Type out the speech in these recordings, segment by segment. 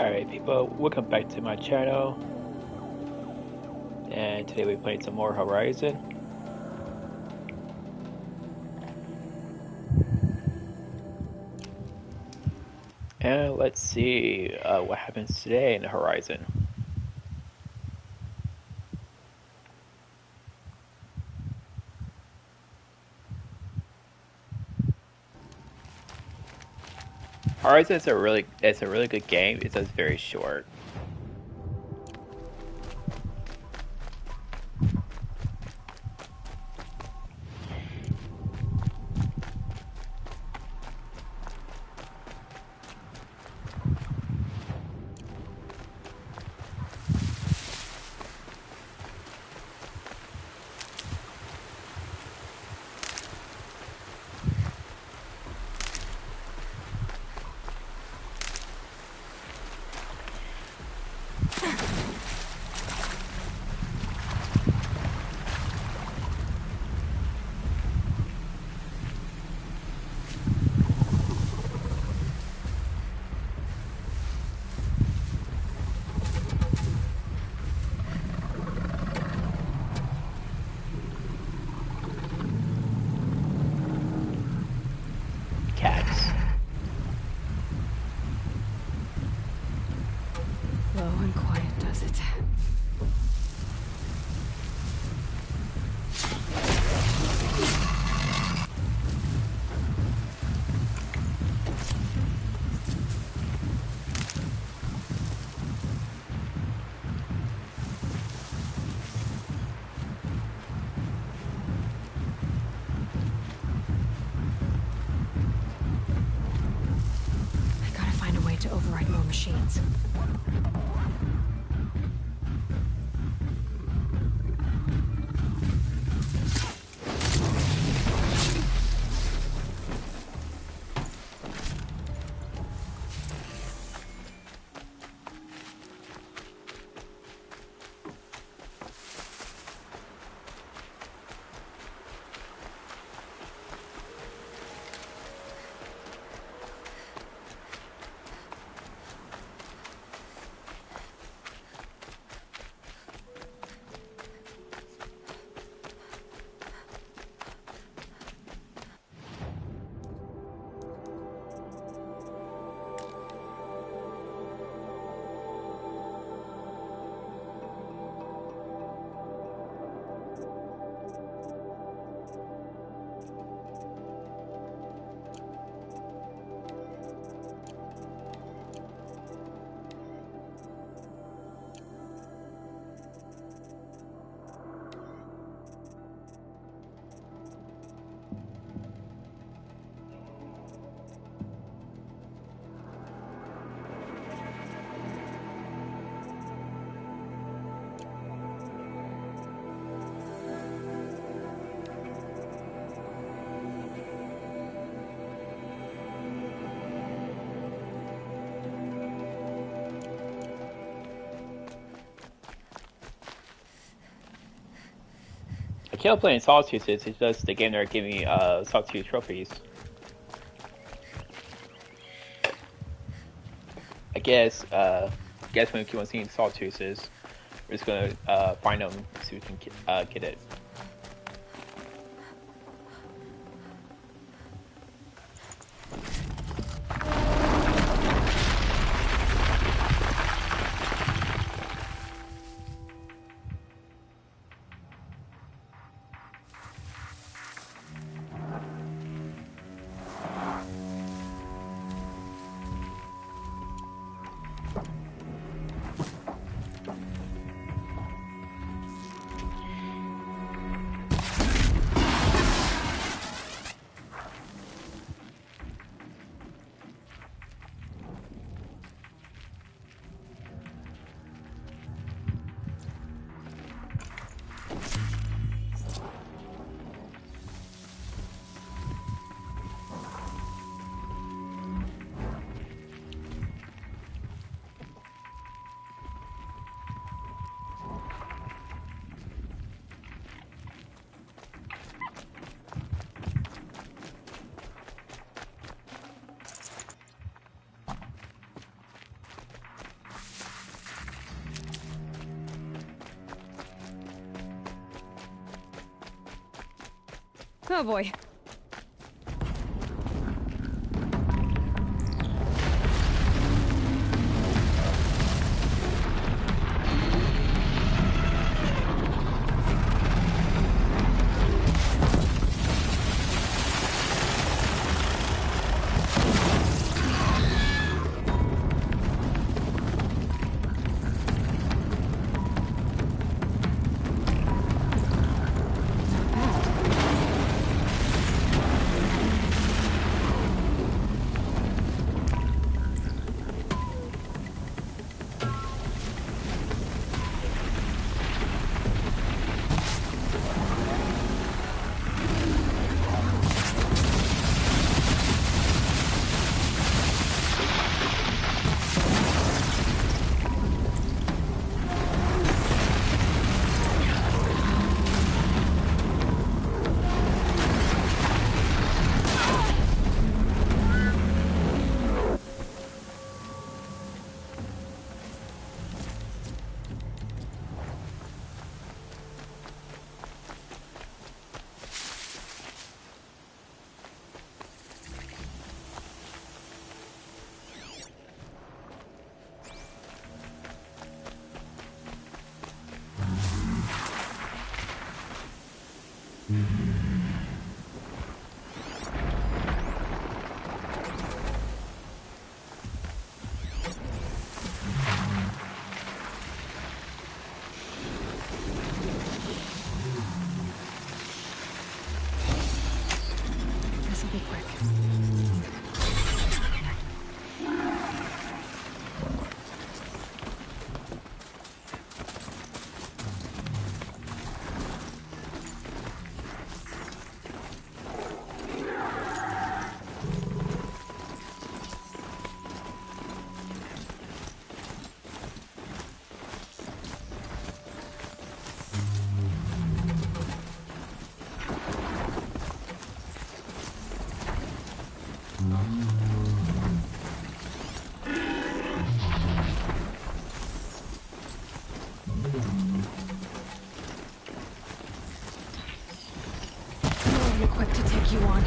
Alright people, welcome back to my channel, and today we're playing some more Horizon. And let's see what happens today in the Horizon. Horizon is a really good game. It's just very short. Cats. Low and quiet does it. I gotta find a way to override more machines. I keep playing Sawtooth. It's just the game that giving me Sawtooth trophies. I guess when we keep on seeing Sawtooths, we're just gonna find them so we can get it. Oh boy. This'll be quick. I'm equipped to take you on.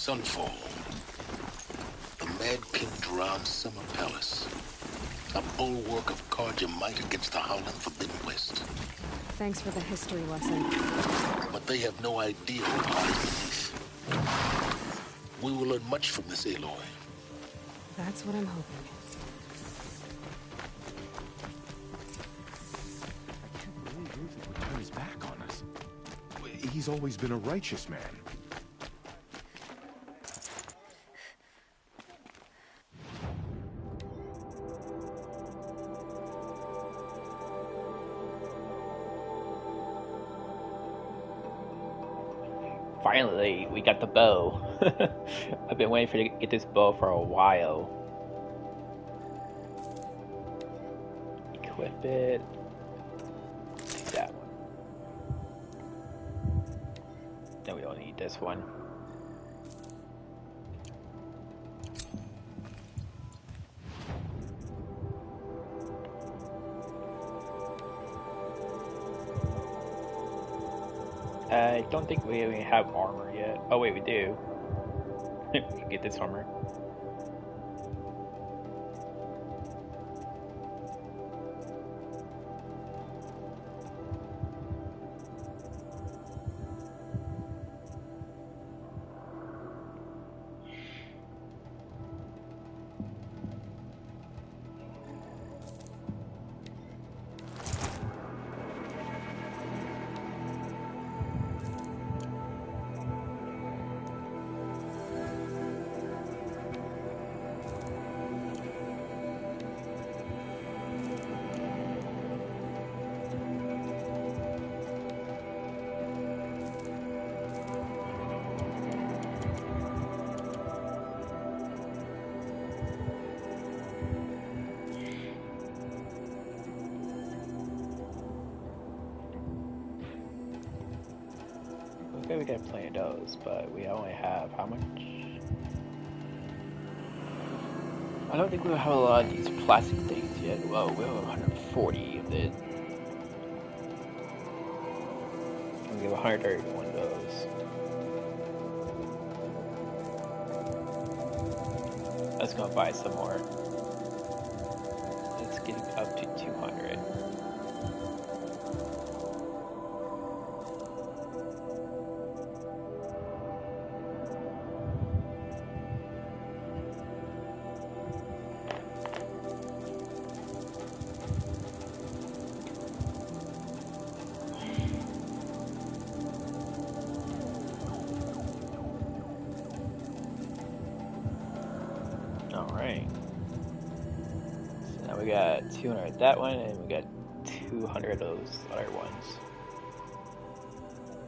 Sunfall. The Mad King Duran's summer palace. A bulwark of Carja might against the howling Forbidden West. Thanks for the history lesson. But they have no idea what lies beneath. We will learn much from this Aloy. That's what I'm hoping. I can't believe Ruther would turn his back on us. He's always been a righteous man. Finally, we got the bow. I've been waiting for to get this bow for a while. Equip it. That one. Then we don't need this one. I don't think we even have armor yet. Oh wait, we do. We can get this armor. Okay, we got plenty of those, but we only have how much? I don't think we'll have a lot of these plastic things yet. Well, we'll have 140 of it. We'll give 131 of those. Let's go buy some more. It's getting up to 200. Alright. So now we got 200 of that one, and we got 200 of those other ones.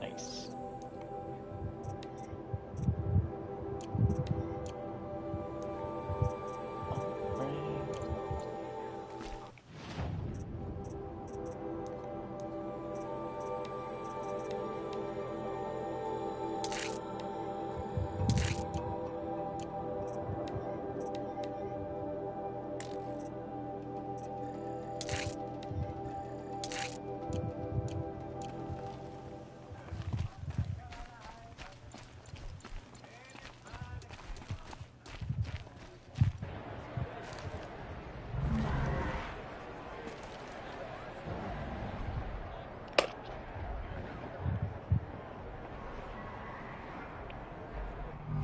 Nice.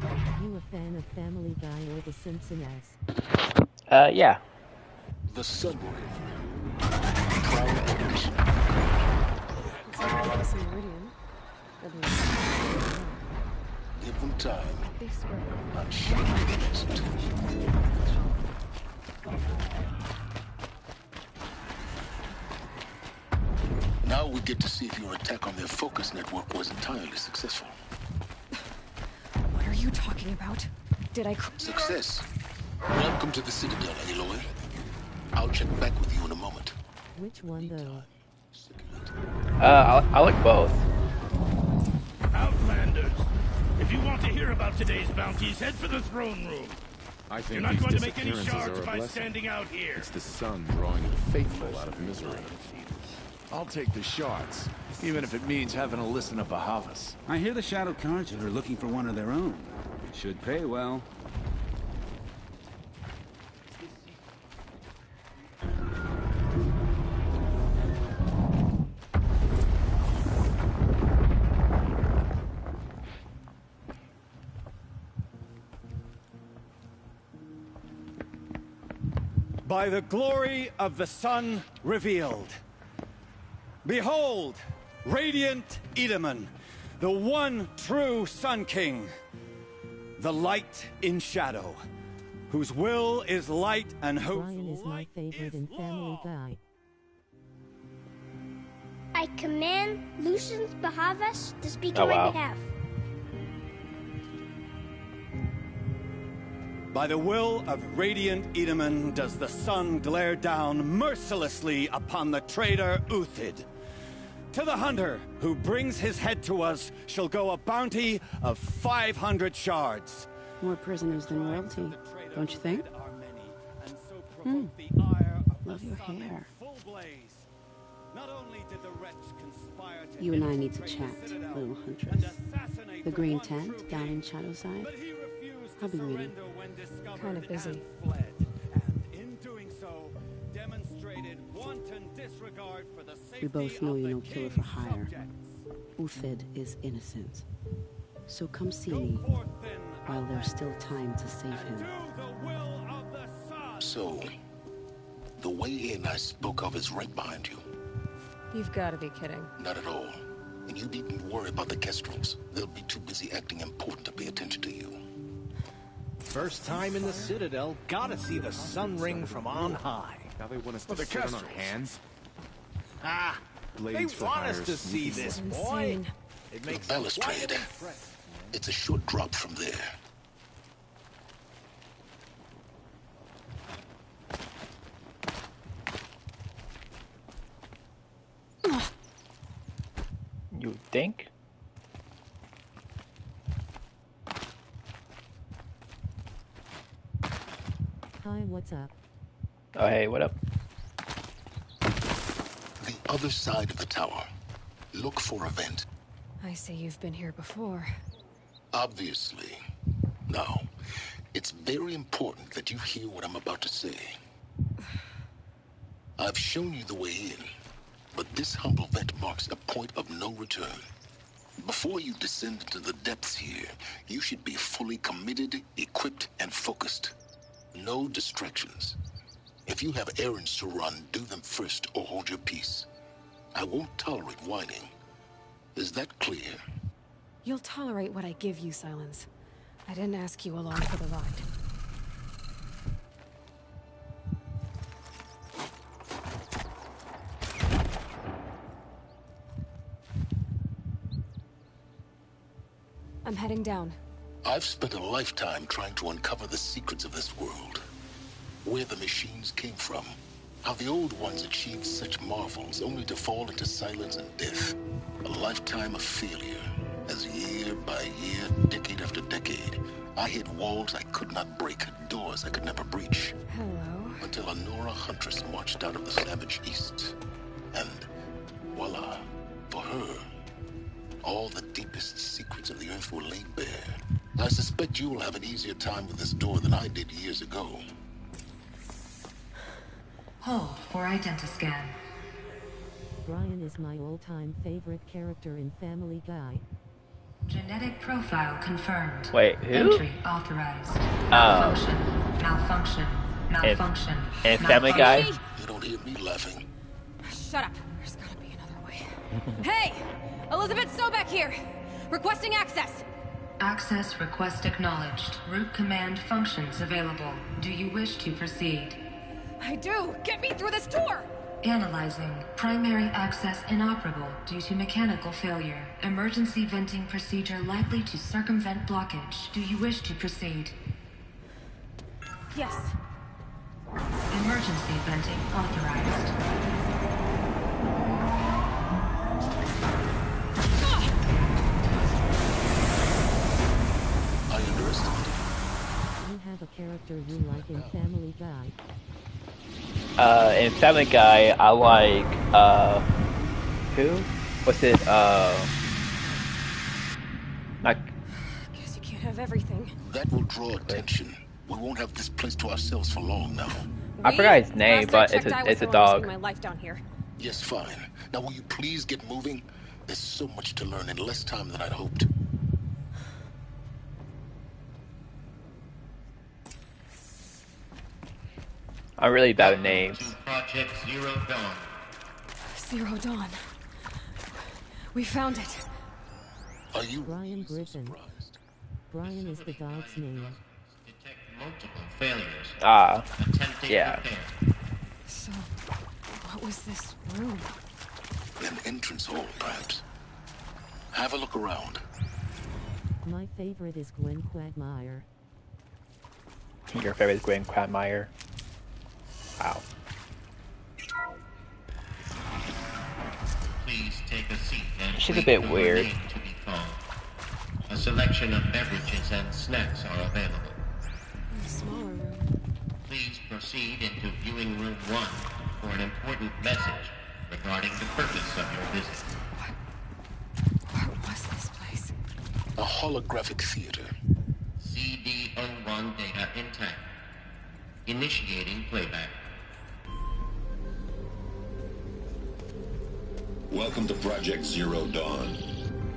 Are you a fan of Family Guy or The Simpsons? Yeah. The sunray. Trial and condition. It's like they give us a meridian. At least. Give them time. They swear. I'm sure they exit. Now we get to see if your attack on their focus network was entirely successful. What are you talking about? Did I... Success. Welcome to the Citadel, Aloy. I'll check back with you in a moment. Which one, though? I like both. Outlanders, if you want to hear about today's bounties, head for the throne room. I think You're not these going to make any disappearances shards are a by blessing. standing out here. It's the sun drawing the faithful out of misery. I'll take the shards, even if it means having to listen to Bahavas. I hear the Shadow Conjurer are looking for one of their own. Should pay well. By the glory of the sun revealed. Behold, radiant Edaman, the one true Sun King, the light in shadow, whose will is light and whose Brian is my light favorite is in Family law. Guy. I command Lucius Bahavas to speak Oh, on my wow. behalf. By the will of radiant Edaman does the sun glare down mercilessly upon the traitor Uthid. To the hunter who brings his head to us shall go a bounty of 500 shards. More prisoners than royalty, don't you think? Love your hair. Not only did the wretch conspire to You and I need to infiltrate chat, the Citadel little and huntress. assassinate The the green one tent true down king. in Shadowside. But he refused I'll to be waiting. surrender when discovered Kinda busy. and fled. And in doing so, demonstrated wanton disregard for the safety We both know of you're the no killer for king's hire. subjects. Uthid is innocent. So come see Go me forth then, while there's still outlanders, time to save and him. do the will of the sun. So, the way in I spoke of is right behind you. You've got to be kidding. Not at all. And you needn't worry about the Kestrels. They'll be too busy acting important to pay attention to you. First time in the Citadel, gotta see the sun ring from on high. Now they want us to the sit on our Kestrels. hands? Ah, Blades they for want hire, us to see sneaky this, boy. boy. Insane. It makes The balustrade. It's a short drop from there. You think? what's up? Oh, hey, what up? The other side of the tower. Look for a vent. I see you've been here before. Obviously. Now, it's very important that you hear what I'm about to say. I've shown you the way in, but this humble vent marks a point of no return. Before you descend into the depths here, you should be fully committed, equipped, and focused. No distractions. If you have errands to run, do them first or hold your peace. I won't tolerate whining. Is that clear? You'll tolerate what I give you, Silence. I didn't ask you along for the ride. I'm heading down. I've spent a lifetime trying to uncover the secrets of this world. Where the machines came from. How the old ones achieved such marvels only to fall into silence and death. A lifetime of failure. As year by year, decade after decade, I hit walls I could not break, doors I could never breach. Hello. Until a Nora huntress marched out of the savage east. And voila, for her, all the deepest secrets of the earth were laid bare. I suspect you will have an easier time with this door than I did years ago. Hold for identiscan. Brian is my all-time favorite character in Family Guy. Genetic profile confirmed. Wait, who? Entry authorized. Malfunction. Malfunction. Malfunction. And Family Guy? You don't hear me laughing. Shut up. There's gotta be another way. Hey! Elizabeth Sobek here! Requesting access! Access request acknowledged. Root command functions available. Do you wish to proceed? I do! Get me through this door! Analyzing. Primary access inoperable due to mechanical failure. Emergency venting procedure likely to circumvent blockage. Do you wish to proceed? Yes. Emergency venting authorized. I underestimated. You have a character you like in Family Guy. In Family Guy, I like, who? What's it, like... Guess you can't have everything. That will draw attention. We won't have this place to ourselves for long now. I forgot his name, but it's a dog. My life down here. Yes, fine. Now will you please get moving? There's so much to learn in less time than I'd hoped. I'm really bad at names. Project Zero Dawn. Zero Dawn. We found it. Are you Brian Griffin. Brian is the dog's name. Detect multiple failures. Attempting yeah. repair. So, what was this room? An entrance hall, perhaps. Have a look around. My favorite is Gwen Quagmire. Your favorite is Gwen Quagmire. Wow. Please take a seat and She's a wait bit for weird. your name to be called. A selection of beverages and snacks are available. A smaller room. Please proceed into viewing room 1 for an important message regarding the purpose of your visit. What was this place? A holographic theater. CD01 data intact. Initiating playback. Welcome to Project Zero Dawn.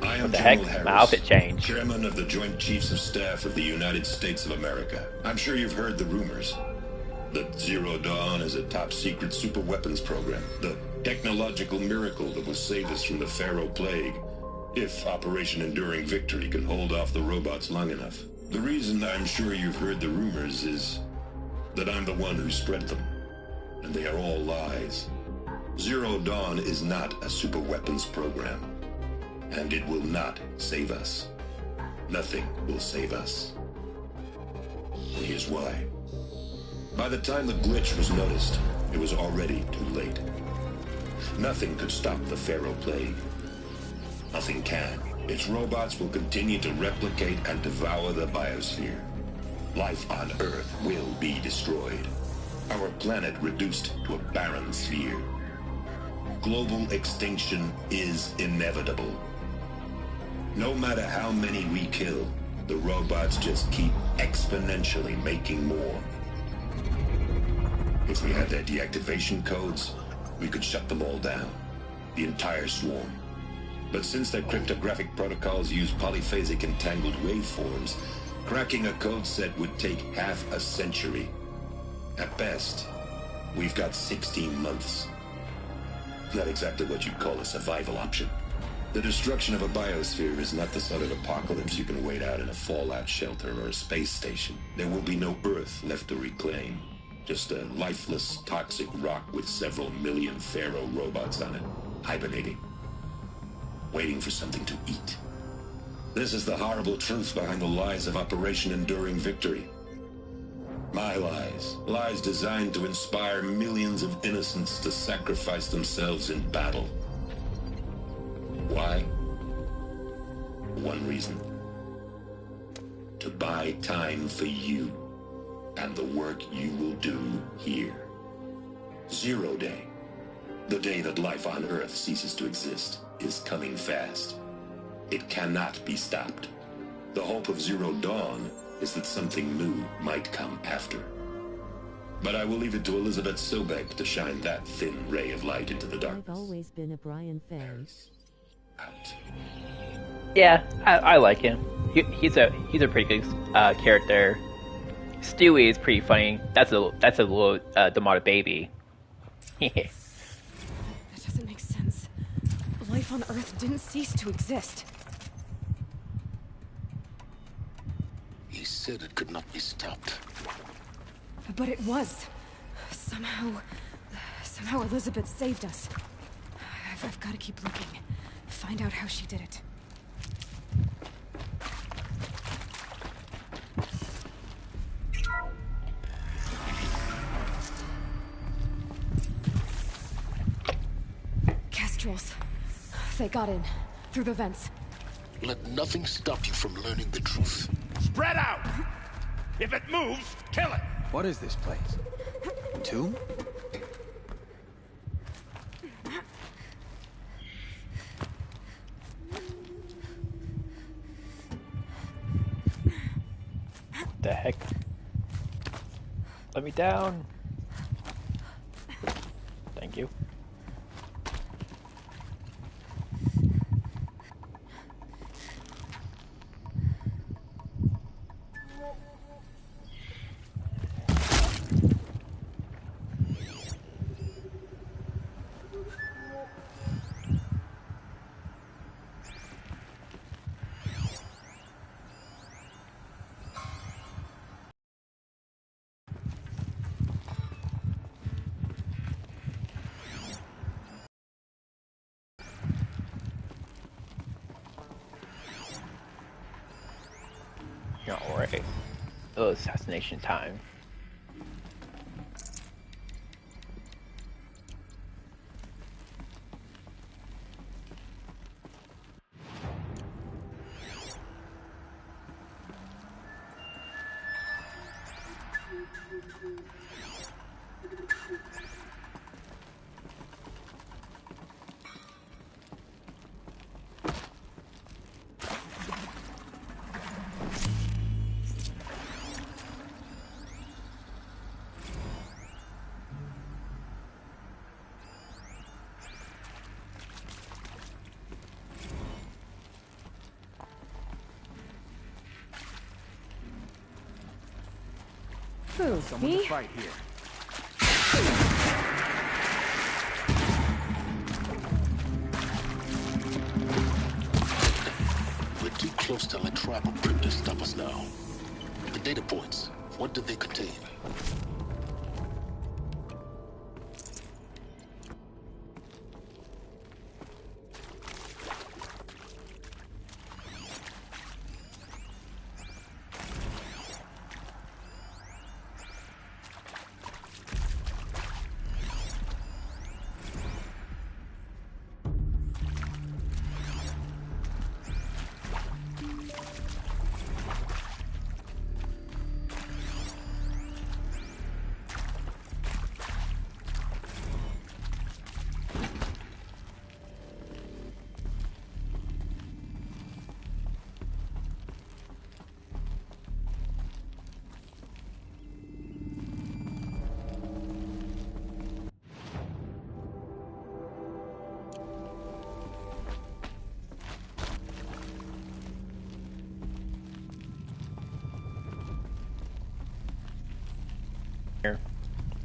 I am What the General heck? Harris, My outfit changed. Chairman of the Joint Chiefs of Staff of the United States of America. I'm sure you've heard the rumors. That Zero Dawn is a top-secret superweapons program. The technological miracle that will save us from the Pharaoh Plague. If Operation Enduring Victory can hold off the robots long enough. The reason I'm sure you've heard the rumors is that I'm the one who spread them. And they are all lies. Zero Dawn is not a superweapons program. And it will not save us. Nothing will save us. And here's why. By the time the glitch was noticed, it was already too late. Nothing could stop the Pharaoh Plague. Nothing can. Its robots will continue to replicate and devour the biosphere. Life on Earth will be destroyed. planet reduced to a barren sphere. Global extinction is inevitable. No matter how many we kill, the robots just keep exponentially making more. If we had their deactivation codes, we could shut them all down. The entire swarm. But since their cryptographic protocols use polyphasic entangled waveforms, cracking a code set would take half a century. At best, we've got 16 months. Not exactly what you'd call a survival option. The destruction of a biosphere is not the sort of apocalypse you can wait out in a fallout shelter or a space station. There will be no Earth left to reclaim. Just a lifeless, toxic rock with several million Pharaoh robots on it, hibernating. Waiting for something to eat. This is the horrible truth behind the lies of Operation Enduring Victory. My lies. Lies designed to inspire millions of innocents to sacrifice themselves in battle. Why? One reason. To buy time for you and the work you will do here. 0 Day. The day that life on Earth ceases to exist is coming fast. It cannot be stopped. The hope of Zero Dawn is that something new might come after. But I will leave it to Elizabeth Sobek to shine that thin ray of light into the darkness. I've always been a Brian fan. Out. Yeah, I like him. He's a pretty good character. Stewie is pretty funny. That's a little D'Amato baby. That doesn't make sense. Life on Earth didn't cease to exist. He said it could not be stopped. But it was. Somehow Elizabeth saved us. I've got to keep looking. Find out how she did it. Kestrels. They got in. Through the vents. Let nothing stop you from learning the truth. Spread out! If it moves, kill it! What is this place? A tomb? The heck? Let me down. Thank you. Alright. Oh, assassination time. Someone to fight here. We're too close to let tribal crypto stop us now. The data points, what do they contain?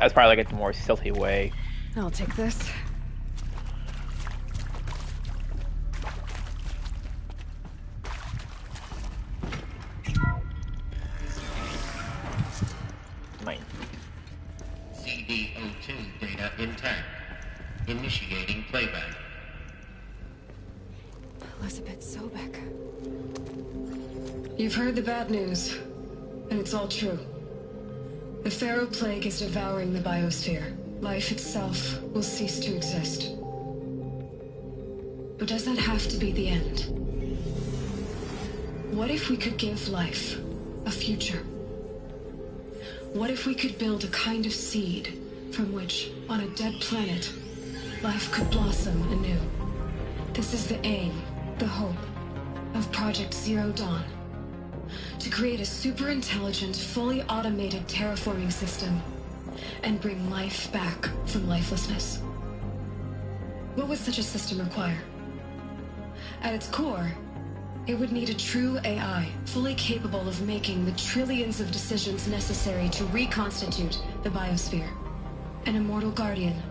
That's probably like a more stealthy way. I'll take this. Mine. CD02 data intact. Initiating playback. Elizabeth Sobek. You've heard the bad news, and it's all true. The Pharaoh Plague is devouring the biosphere. Life itself will cease to exist. But does that have to be the end? What if we could give life a future? What if we could build a kind of seed from which, on a dead planet, life could blossom anew? This is the aim, the hope, of Project Zero Dawn. To create a super-intelligent, fully automated terraforming system and bring life back from lifelessness. What would such a system require? At its core, it would need a true AI, fully capable of making the trillions of decisions necessary to reconstitute the biosphere. An immortal guardian,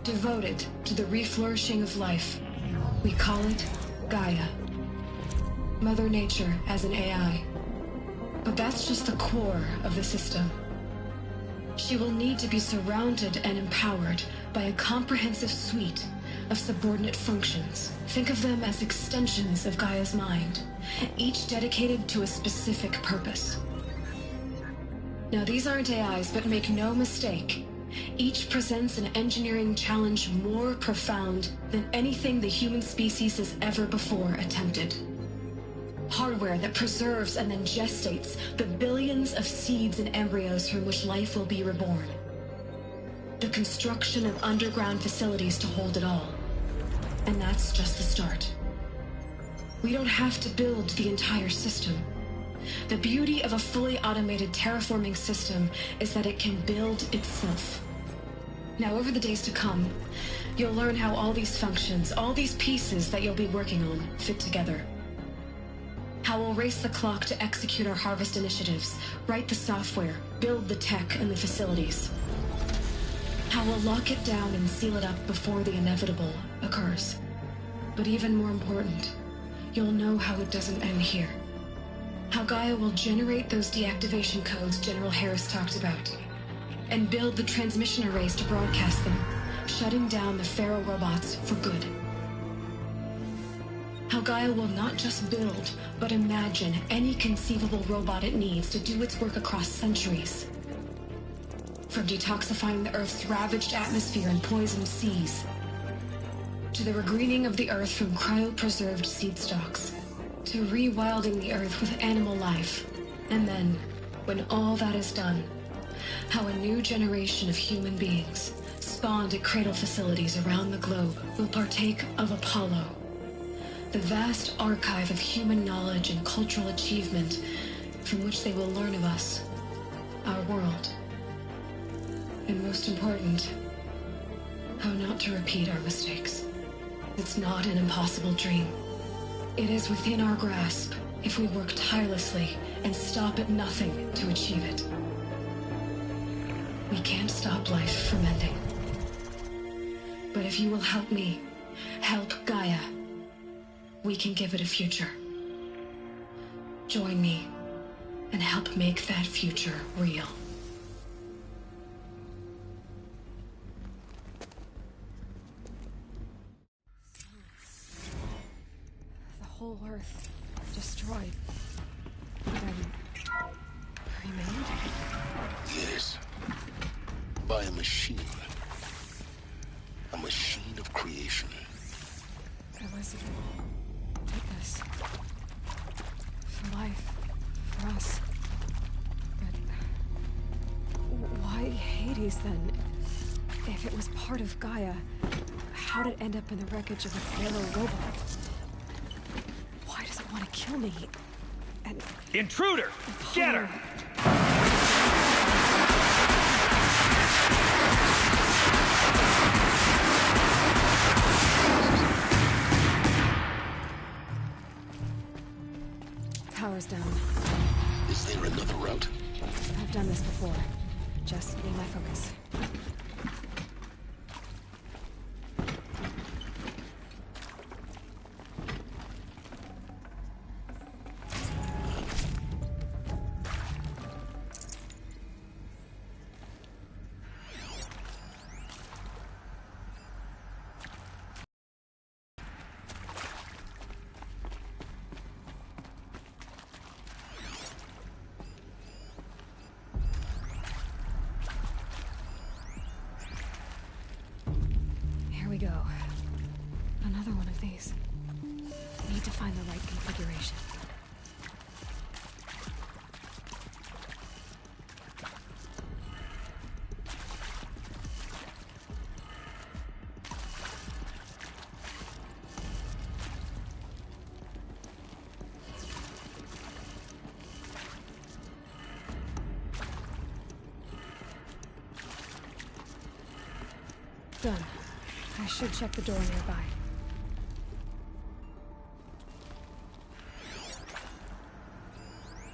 devoted to the reflourishing of life. We call it Gaia. Mother Nature as an AI. But that's just the core of the system. She will need to be surrounded and empowered by a comprehensive suite of subordinate functions. Think of them as extensions of Gaia's mind, each dedicated to a specific purpose. Now, these aren't AIs, but make no mistake, each presents an engineering challenge more profound than anything the human species has ever before attempted. Hardware that preserves and then gestates the billions of seeds and embryos from which life will be reborn. The construction of underground facilities to hold it all. And that's just the start. We don't have to build the entire system. The beauty of a fully automated terraforming system is that it can build itself. Now, over the days to come, you'll learn how all these functions, all these pieces that you'll be working on, fit together. How we'll race the clock to execute our harvest initiatives, write the software, build the tech and the facilities. How we'll lock it down and seal it up before the inevitable occurs. But even more important, you'll know how it doesn't end here. How Gaia will generate those deactivation codes General Harris talked about, and build the transmission arrays to broadcast them, shutting down the Pharaoh robots for good. How Gaia will not just build, but imagine any conceivable robot it needs to do its work across centuries. From detoxifying the Earth's ravaged atmosphere and poisoned seas, to the regreening of the Earth from cryopreserved seed stalks, to rewilding the Earth with animal life. And then, when all that is done, how a new generation of human beings, spawned at cradle facilities around the globe, will partake of Apollo, the vast archive of human knowledge and cultural achievement from which they will learn of us, our world. And most important, how not to repeat our mistakes. It's not an impossible dream. It is within our grasp if we work tirelessly and stop at nothing to achieve it. We can't stop life from ending. But if you will help me, help Gaia, we can give it a future. Join me and help make that future real. The whole Earth destroyed. Then remade? Yes. By a machine. A machine of creation. Elizabeth did this. For life. For us. But why Hades then? If it was part of Gaia, how'd it end up in the wreckage of a Pharaoh robot? Why does it want to kill me? And intruder! Get her! Power's down. Is there another route? I've done this before. Just need my focus. we go. Another one of these. Need to find the right configuration. Done. I should check the door nearby.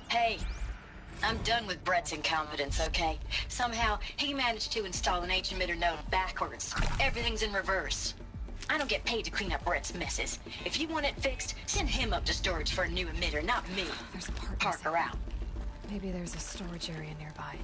Hey, I'm done with Brett's incompetence, okay? Somehow, he managed to install an H-emitter node backwards. Everything's in reverse. I don't get paid to clean up Brett's messes. If you want it fixed, send him up to storage for a new emitter, not me. There's a part Parker out. Maybe there's a storage area nearby.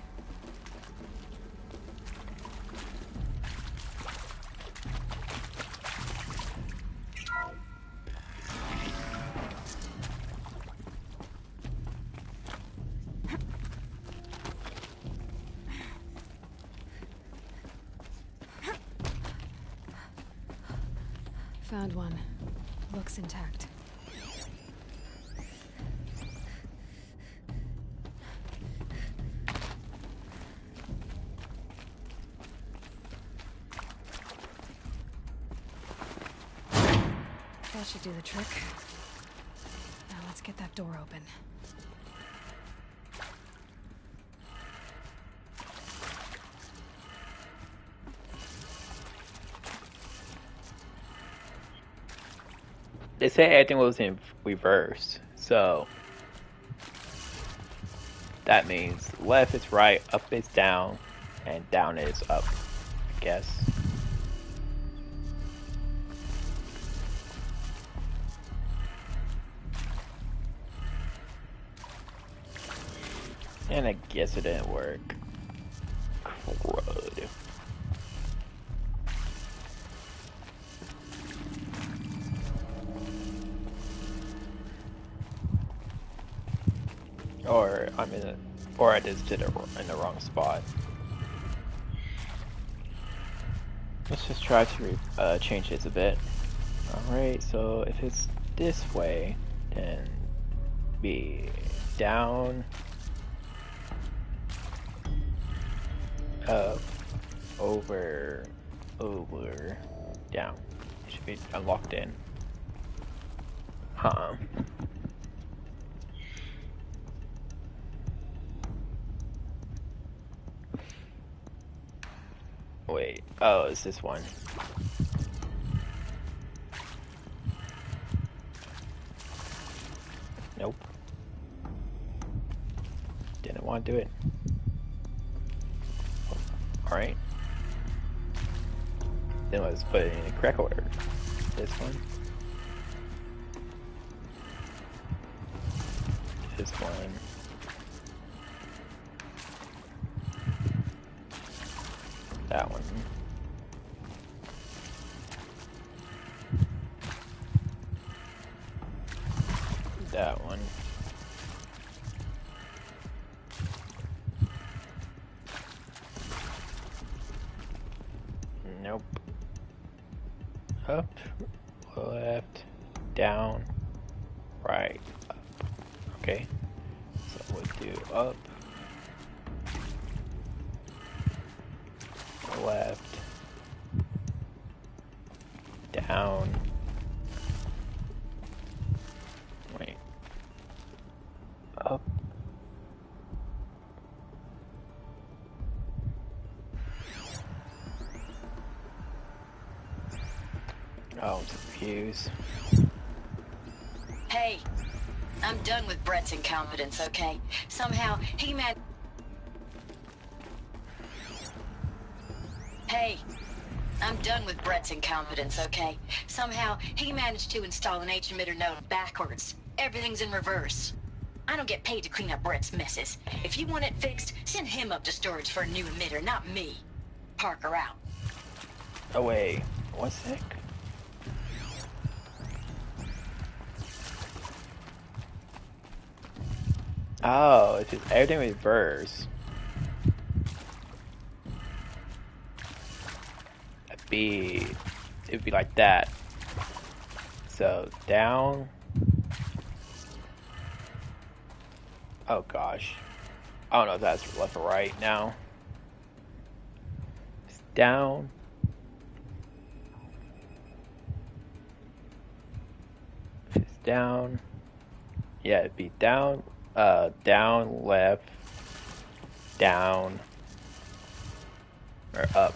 Found one. Looks intact. That should do the trick. Now let's get that door open. They said everything was in reverse, so that means left is right, up is down, and down is up, I guess. And I guess it didn't work. Crud. Or I'm in it, or I just did it in the wrong spot. Let's just try to change this a bit. Alright, so if it's this way, then be down, up, over, down. It should be locked in. Wait, oh, it's this one. Nope. Didn't want to do it. Alright. Then let's put it in a correct order. This one. This one. That one. That one. Nope. Up, left, down, right, up. Okay. So we'll do up, left, down, wait, up, oh, I'm confused. Hey, I'm done with Brett's incompetence, okay? Somehow, he managed... Hey, I'm done with Brett's incompetence, okay? Somehow, he managed to install an H-emitter node backwards. Everything's in reverse. I don't get paid to clean up Brett's messes. If you want it fixed, send him up to storage for a new emitter, not me. Parker out. Oh wait, 1 sec. Oh, it's just everything reverse. B it'd be like that. So down. Oh gosh, I don't know if that's left or right now. It's down. If it's down, yeah, it'd be down, down, left, down, or up.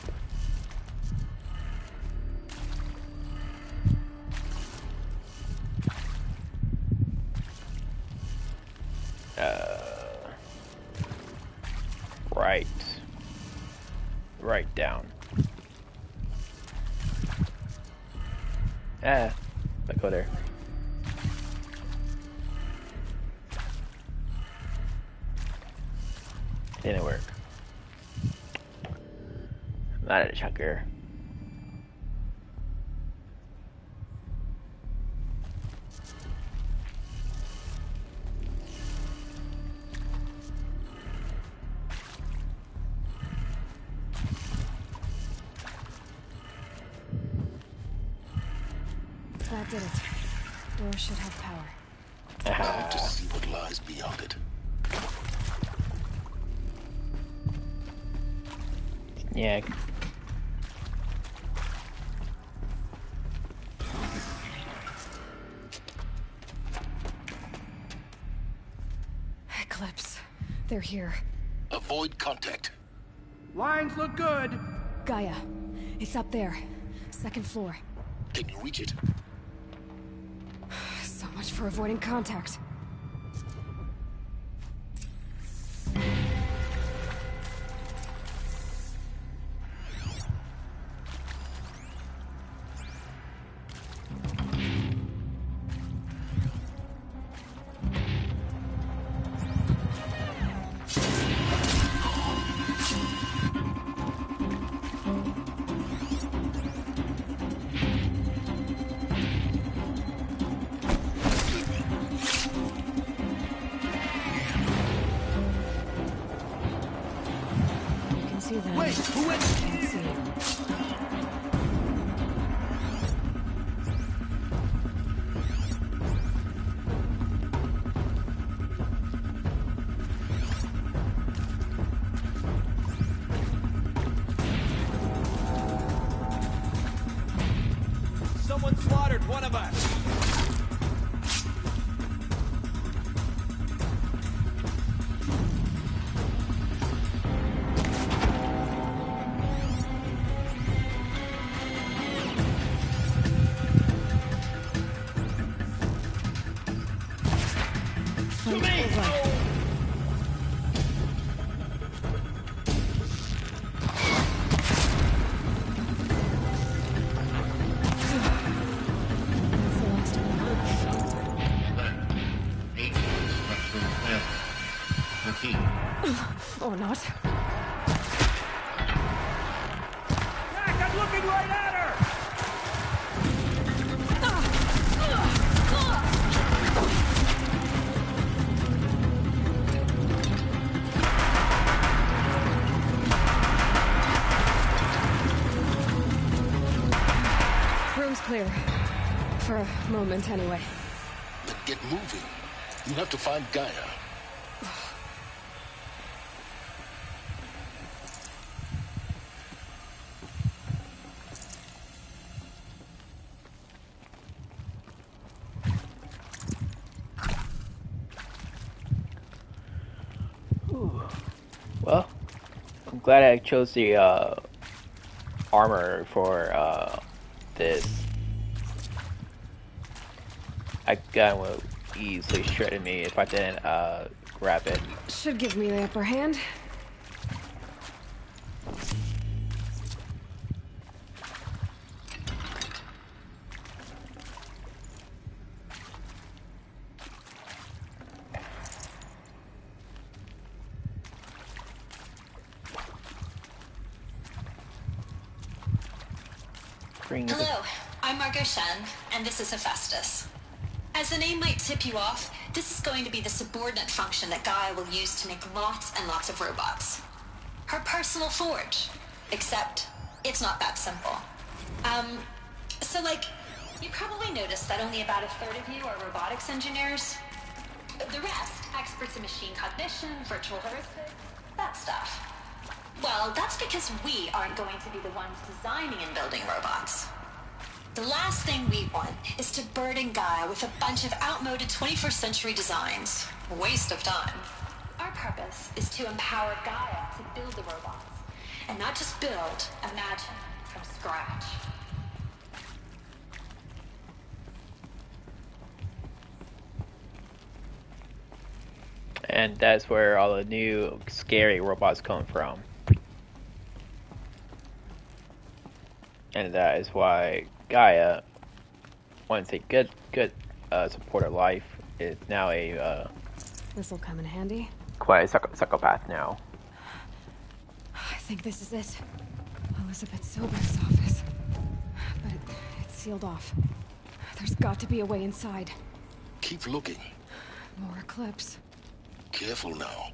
Right. Right down. Let's go there. Didn't work. Not a chucker. That did it. Door should have power. Now to see what lies beyond it. Yeah. Eclipse. They're here. Avoid contact. Lines look good. Gaia. It's up there. Second floor. Can you reach it? So much for avoiding contact. Wait, who went? Can't see. Someone slaughtered one of us. Or not. Jack, I'm looking right at her! Room's clear. For a moment, anyway. Then get moving. You have to find Gaia. Well, I'm glad I chose the armor for this. I gun would easily shredded me if I didn't grab it. Should give me the upper hand. Hello, I'm Margot Shen, and this is Hephaestus. As the name might tip you off, this is going to be the subordinate function that Gaia will use to make lots and lots of robots. Her personal forge. Except, it's not that simple. So, like, you probably noticed that only about a third of you are robotics engineers. The rest, experts in machine cognition, virtual heuristics, that stuff. Well, that's because we aren't going to be the ones designing and building robots. The last thing we want is to burden Gaia with a bunch of outmoded 21st century designs. Waste of time. Our purpose is to empower Gaia to build the robots. And not just build, imagine, from scratch. And that's where all the new scary robots come from. And that is why Gaia, once a good supporter life, is now a This'll come in handy. quite a psychopath now. I think this is it. Elizabeth Silber's office. But it's sealed off. There's got to be a way inside. Keep looking. More Eclipse. Careful now.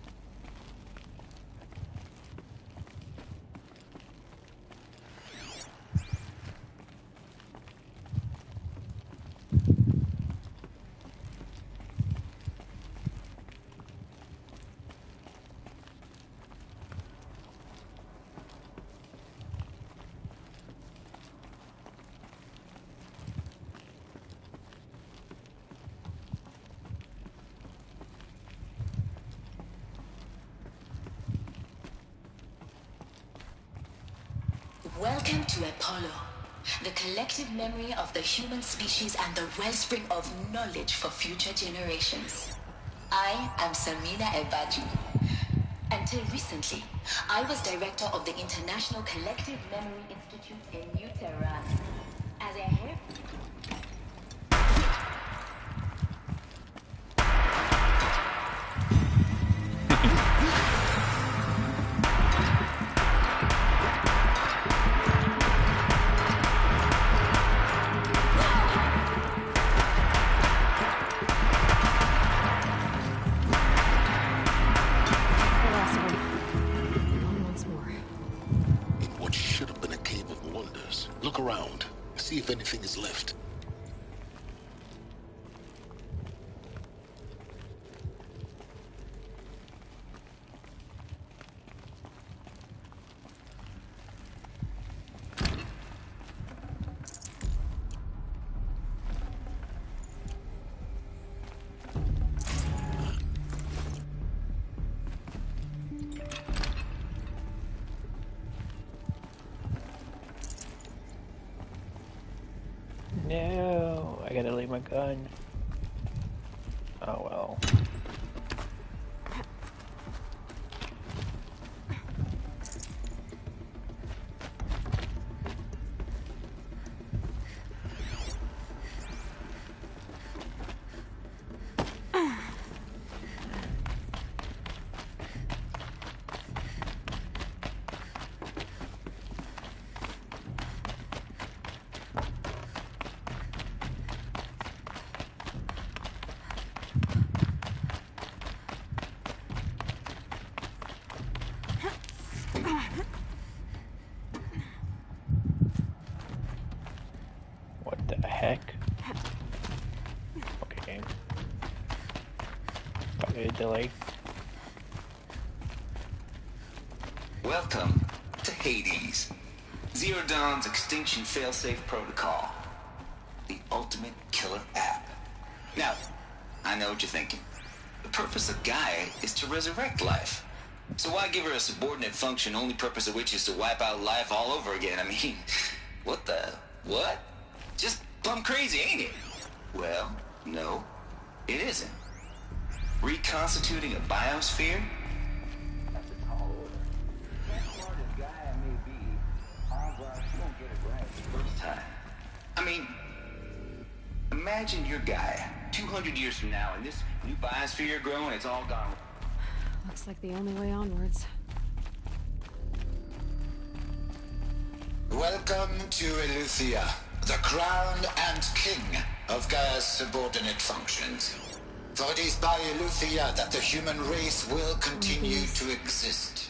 Welcome to Apollo, the collective memory of the human species and the wellspring of knowledge for future generations. I am Samina Ebadu. Until recently, I was director of the International Collective Memory Institute in New Tehran. As a head... Look around. See if anything is left. No, I gotta leave my gun. Oh well. What the heck? Okay. Probably a delay. Welcome to Hades, Zero Dawn's extinction failsafe protocol, the ultimate killer app. Now, I know what you're thinking. The purpose of Gaia is to resurrect life. So why give her a subordinate function, only purpose of which is to wipe out life all over again? I mean, what? Just plumb crazy, ain't it? Well, no, it isn't. Reconstituting a biosphere? That's a tall order. As smart as Gaia may be, she won't get it right the first time. I mean, imagine you're Gaia, 200 years from now, and this new biosphere growing, it's all gone. Looks like the only way onwards. Welcome to Eleuthia, the crown and king of Gaia's subordinate functions. For it is by Eleuthia that the human race will continue to exist.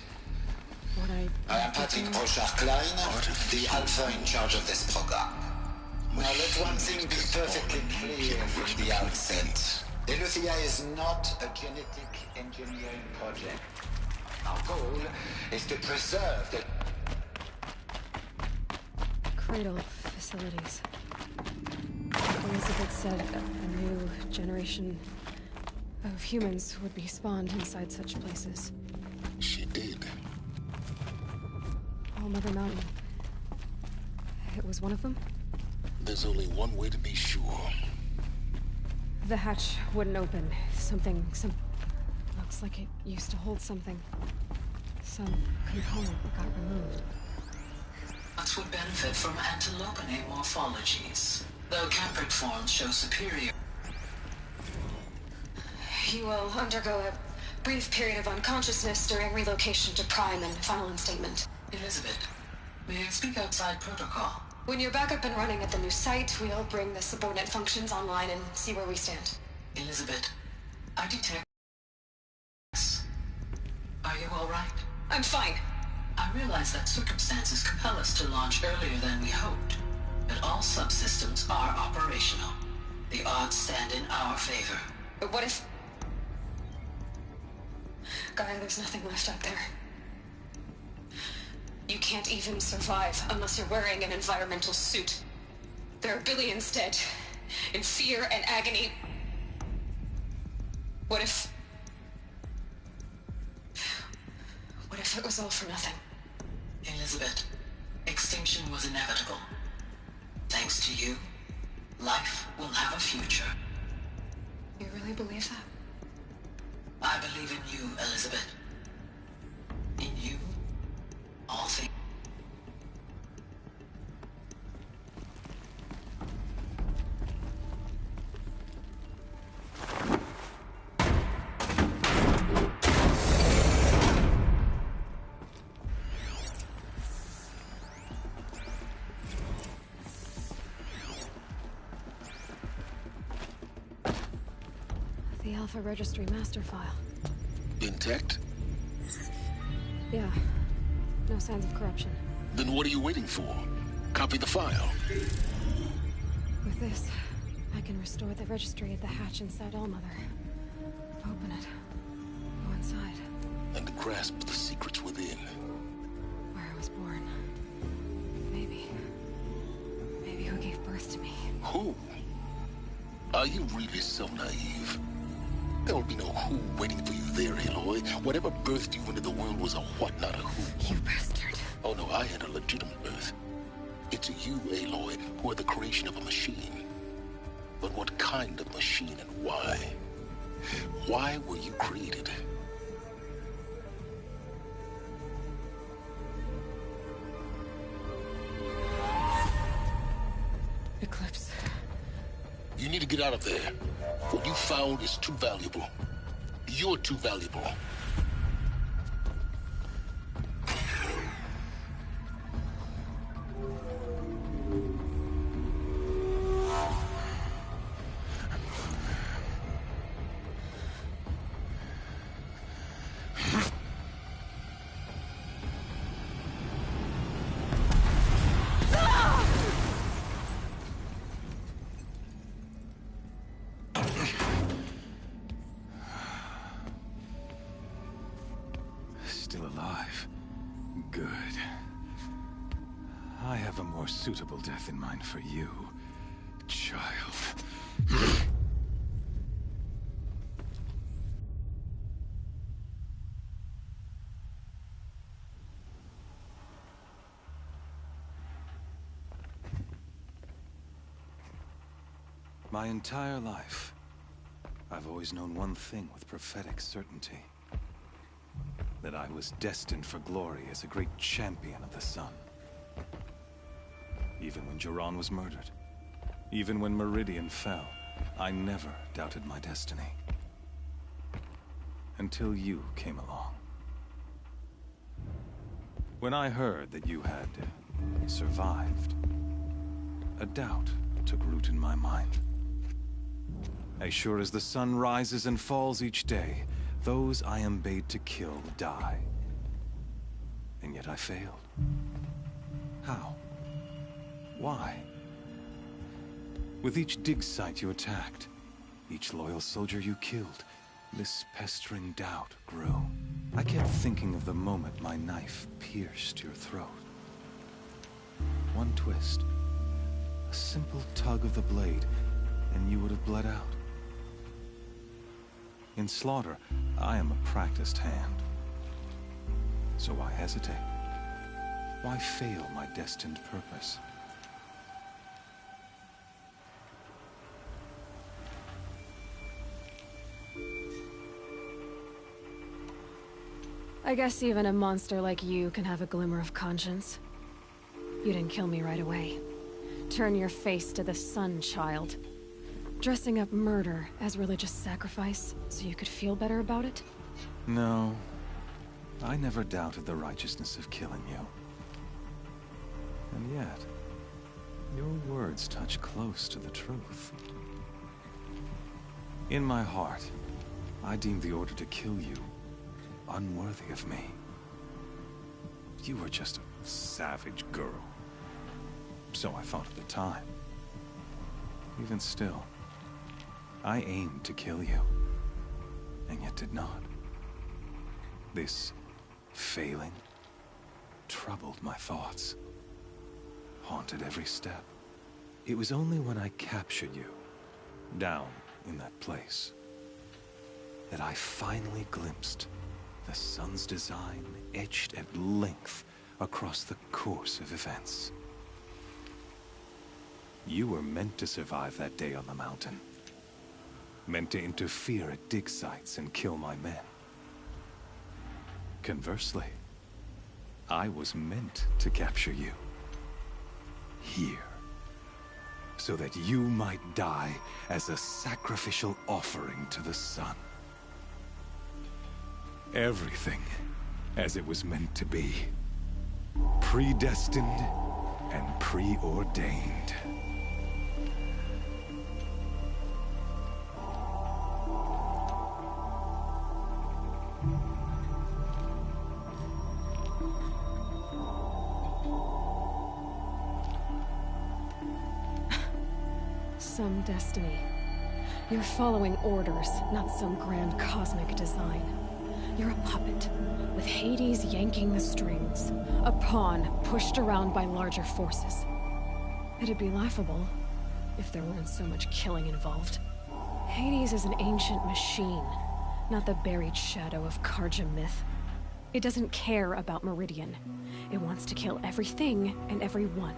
I am Patrick Brochard-Klein, the alpha in charge of this program. Now let one thing be perfectly clear from the outset. Eleuthia is not a genetic engineering project. Our goal is to preserve the cradle facilities. Elizabeth said a new generation of humans would be spawned inside such places. She did. All Mother Mountain. It was one of them? There's only one way to be sure. The hatch wouldn't open. Something looks like it used to hold something. Some component got removed. That would benefit from antilopinae morphologies, though caprid forms show superior. You will undergo a brief period of unconsciousness during relocation to Prime and final instatement. Elizabeth, may I speak outside protocol? When you're back up and running at the new site, we'll bring the subordinate functions online and see where we stand. Elizabeth, I detect... Are you all right? I'm fine. I realize that circumstances compel us to launch earlier than we hoped, but all subsystems are operational. The odds stand in our favor. But what if... Gaia, there's nothing left out there. You can't even survive unless you're wearing an environmental suit. There are billions dead, in fear and agony. What if it was all for nothing? Elizabeth, extinction was inevitable. Thanks to you, life will have a future. You really believe that? I believe in you, Elizabeth. In you, all things. The Alpha Registry master file. Intact? Yeah. No signs of corruption. Then what are you waiting for? Copy the file. With this, I can restore the registry at the hatch inside Allmother. Open it. Go inside. And grasp the secrets within. Where I was born. Maybe who gave birth to me. Who? Are you really so naive? There will be no who waiting for you there, Aloy. Whatever birthed you into the world was a what, not a who. You bastard. Oh no, I had a legitimate birth. It's you, Aloy, who are the creation of a machine. But what kind of machine and why? Why were you created? Eclipse. You need to get out of there. What you found is too valuable. You're too valuable. Still alive. Good. I have a more suitable death in mind for you, child. My entire life, I've always known one thing with prophetic certainty. That I was destined for glory as a great champion of the sun. Even when Jiran was murdered, even when Meridian fell, I never doubted my destiny. Until you came along. When I heard that you had survived, a doubt took root in my mind. As sure as the sun rises and falls each day, those I am bade to kill die. And yet I failed. How? Why? With each dig site you attacked, each loyal soldier you killed, this pestering doubt grew. I kept thinking of the moment my knife pierced your throat. One twist, a simple tug of the blade, and you would have bled out. In slaughter, I am a practiced hand. So why hesitate? Why fail my destined purpose? I guess even a monster like you can have a glimmer of conscience. You didn't kill me right away. Turn your face to the sun, child. Dressing up murder as religious sacrifice so you could feel better about it? No. I never doubted the righteousness of killing you. And yet, your words touch close to the truth. In my heart, I deemed the order to kill you unworthy of me. You were just a savage girl. So I thought at the time. Even still, I aimed to kill you, and yet did not. This failing troubled my thoughts, haunted every step. It was only when I captured you, down in that place, that I finally glimpsed the sun's design etched at length across the course of events. You were meant to survive that day on the mountain. Meant to interfere at dig sites and kill my men. Conversely, I was meant to capture you. Here. So that you might die as a sacrificial offering to the sun. Everything as it was meant to be. Predestined and preordained. Some destiny. You're following orders, not some grand cosmic design. You're a puppet, with Hades yanking the strings. A pawn pushed around by larger forces. It'd be laughable if there weren't so much killing involved. Hades is an ancient machine, not the buried shadow of Karja myth. It doesn't care about Meridian. It wants to kill everything and everyone.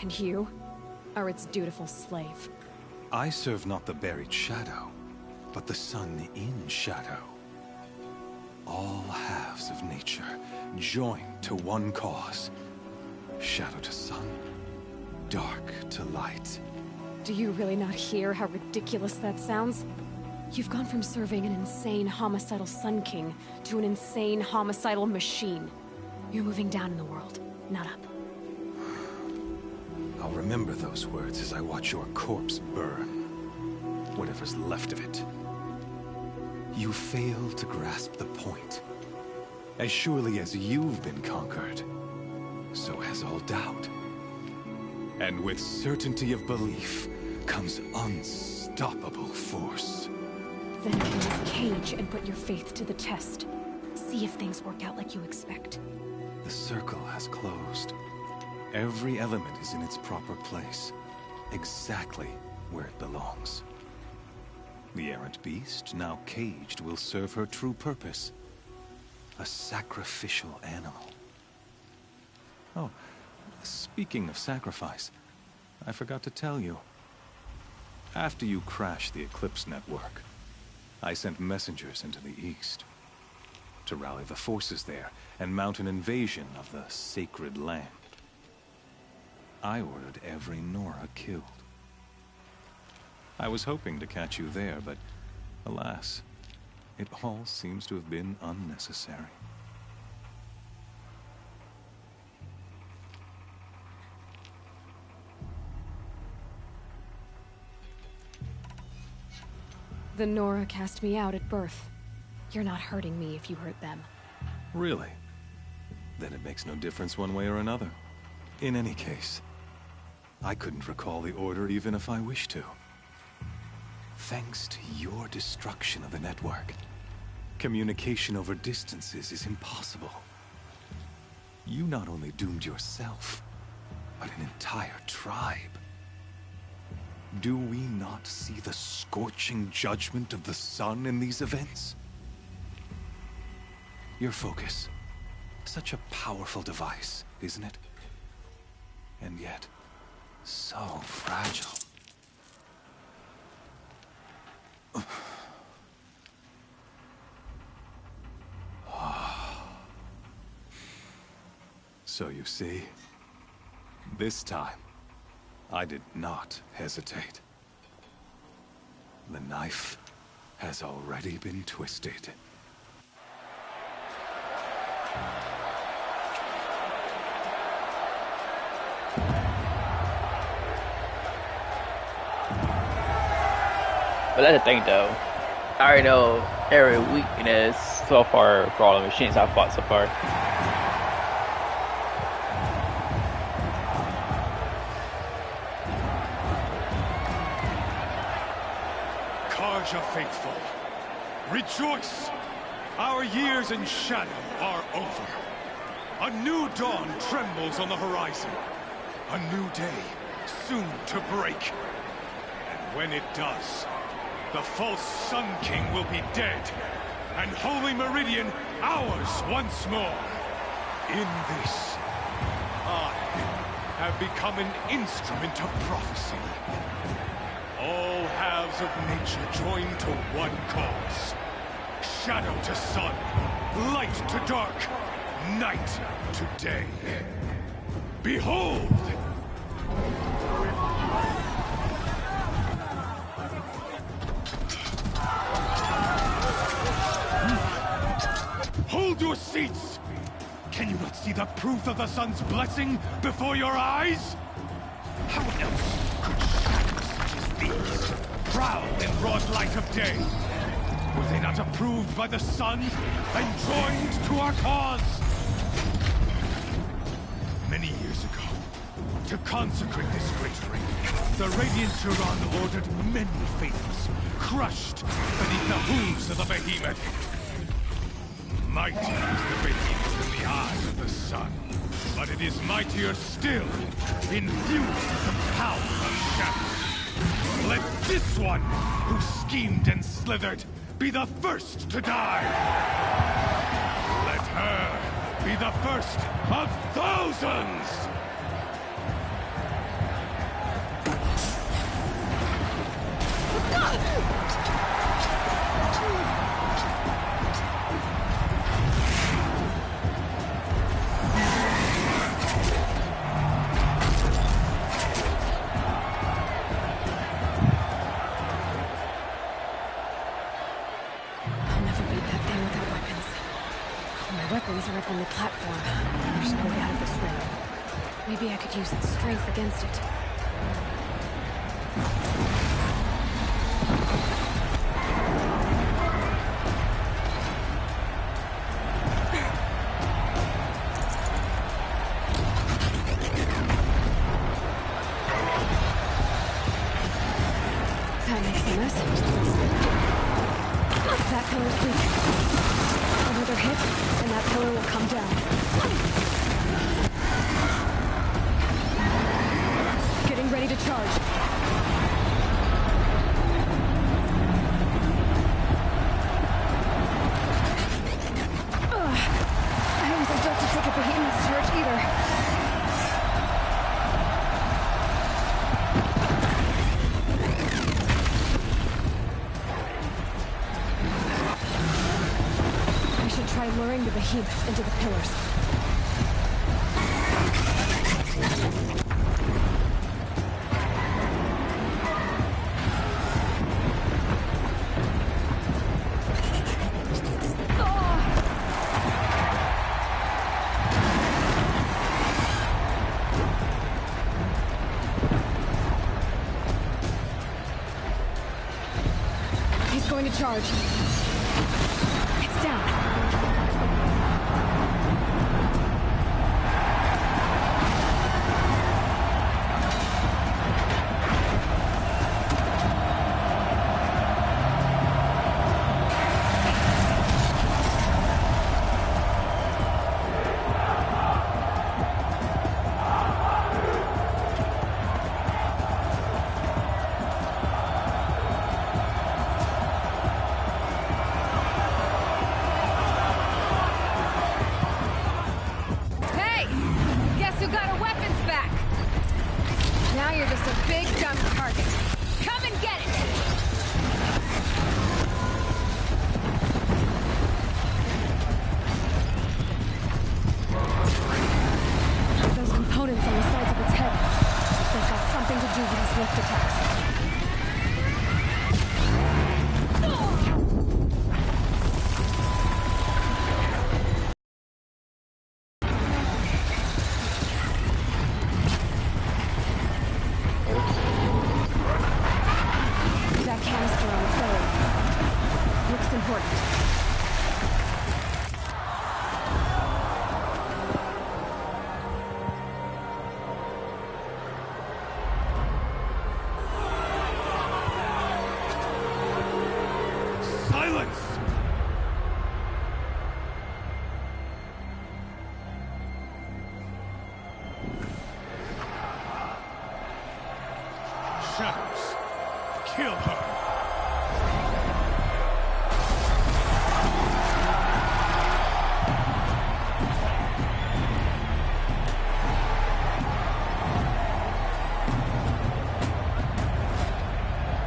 And you are its dutiful slave. I serve not the buried shadow, but the sun in shadow. All halves of nature joined to one cause. Shadow to sun, dark to light. Do you really not hear how ridiculous that sounds? You've gone from serving an insane homicidal Sun King to an insane homicidal machine. You're moving down in the world, not up. I'll remember those words as I watch your corpse burn. Whatever's left of it. You fail to grasp the point. As surely as you've been conquered, so has all doubt. And with certainty of belief comes unstoppable force. Then open this cage and put your faith to the test. See if things work out like you expect. The circle has closed. Every element is in its proper place, exactly where it belongs. The errant beast, now caged, will serve her true purpose. A sacrificial animal. Oh, speaking of sacrifice, I forgot to tell you. After you crashed the Eclipse network, I sent messengers into the east to rally the forces there and mount an invasion of the sacred land. I ordered every Nora killed. I was hoping to catch you there, but alas, it all seems to have been unnecessary. The Nora cast me out at birth. You're not hurting me if you hurt them. Really? Then it makes no difference one way or another. In any case, I couldn't recall the order even if I wished to. Thanks to your destruction of the network, communication over distances is impossible. You not only doomed yourself, but an entire tribe. Do we not see the scorching judgment of the sun in these events? Your focus. Such a powerful device, isn't it? And yet, so fragile. So you see, this time, I did not hesitate. The knife has already been twisted. But that's the thing though. I already know every weakness so far for all the machines I've fought so far. Karja faithful, rejoice! Our years in shadow are over. A new dawn trembles on the horizon. A new day soon to break. And when it does, the false Sun King will be dead, and Holy Meridian ours once more. In this, I have become an instrument of prophecy. All halves of nature join to one cause. Shadow to sun, light to dark, night to day. Behold! Hold your seats! Can you not see the proof of the sun's blessing before your eyes? How else could shadows such as these prowl in broad light of day? Were they not approved by the sun and joined to our cause? Many years ago, to consecrate this great ring, the Radiant Turan ordered many faiths crushed beneath the hooves of the behemoth. Mighty is the behemoth in the eyes of the sun, but it is mightier still, infused with the power of shadow. Let this one, who schemed and slithered, be the first to die! Let her be the first of thousands! Are up on the platform. There's no way out of this room. Maybe I could use its strength against it. That makes the mess. That pillar's weak. Another hit, and that pillar will come down. Getting ready to charge. I wasn't built to take a behemoth's charge either. Try luring the behemoth into the pillars. He's going to charge. It's down. It's a big dumb target. Come and get it! Those components on the sides of its head. They've got something to do with these lift attacks. That canister on its belly looks important. Silence! Shadows, kill her!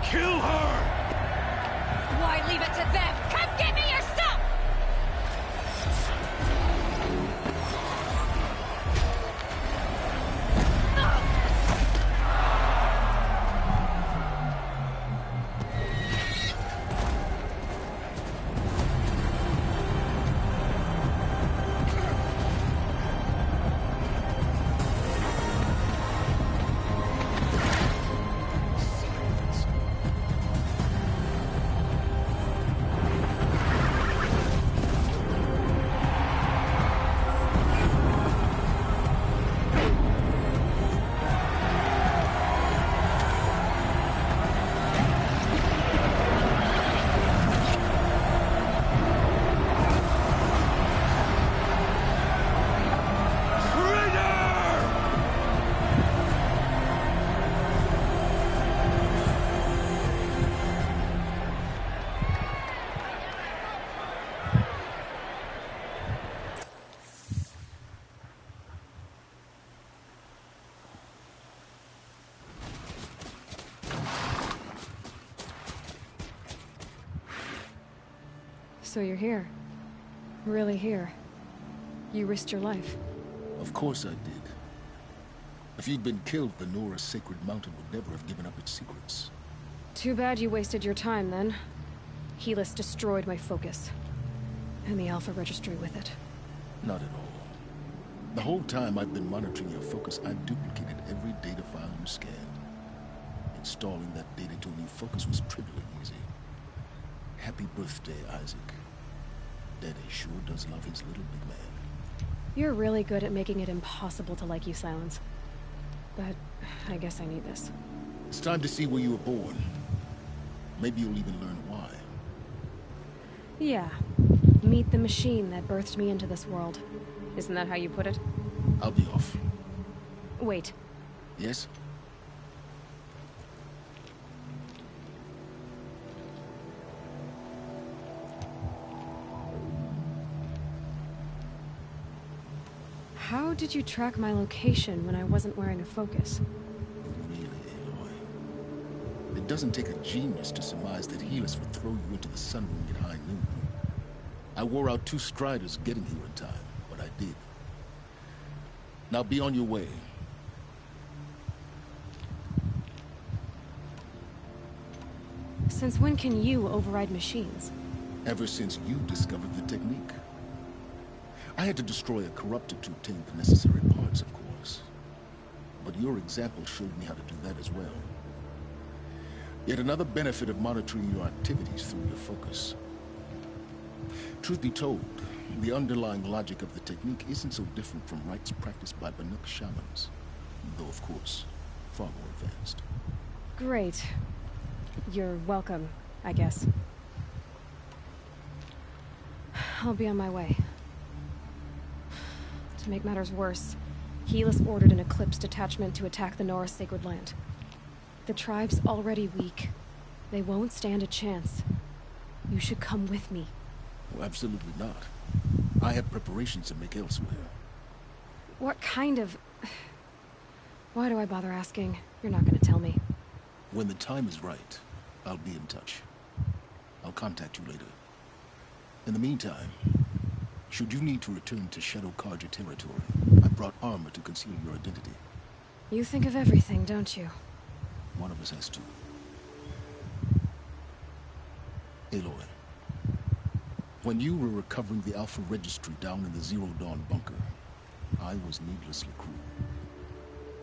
Kill her! Why leave it to them? Come get me yourself! So you're here. Really here. You risked your life. Of course I did. If you'd been killed, the Nora's sacred mountain would never have given up its secrets. Too bad you wasted your time, then. Helis destroyed my focus. And the Alpha Registry with it. Not at all. The whole time I've been monitoring your focus, I've duplicated every data file you scanned. Installing that data to a new focus was trivially easy. Happy birthday, Isaac. Daddy sure does love his little big man. You're really good at making it impossible to like you, Silence. But I guess I need this. It's time to see where you were born. Maybe you'll even learn why. Yeah. Meet the machine that birthed me into this world. Isn't that how you put it? I'll be off. Wait. Yes? How did you track my location when I wasn't wearing a focus? Really, Aloy. It doesn't take a genius to surmise that Helis would throw you into the sun ring at high noon. I wore out 2 striders getting here in time, but I did. Now be on your way. Since when can you override machines? Ever since you discovered the technique. I had to destroy a corruptor to obtain the necessary parts, of course. But your example showed me how to do that as well. Yet another benefit of monitoring your activities through your focus. Truth be told, the underlying logic of the technique isn't so different from rites practiced by Banuk shamans. Though, of course, far more advanced. Great. You're welcome, I guess. I'll be on my way. To make matters worse, Helis ordered an Eclipse detachment to attack the Nora Sacred Land. The tribe's already weak. They won't stand a chance. You should come with me. Oh, absolutely not. I have preparations to make elsewhere. What kind of Why do I bother asking? You're not gonna tell me. When the time is right, I'll be in touch. I'll contact you later. In the meantime, should you need to return to Shadow Karja territory, I brought armor to conceal your identity. You think of everything, don't you? One of us has to. Aloy, when you were recovering the Alpha Registry down in the Zero Dawn bunker, I was needlessly cruel.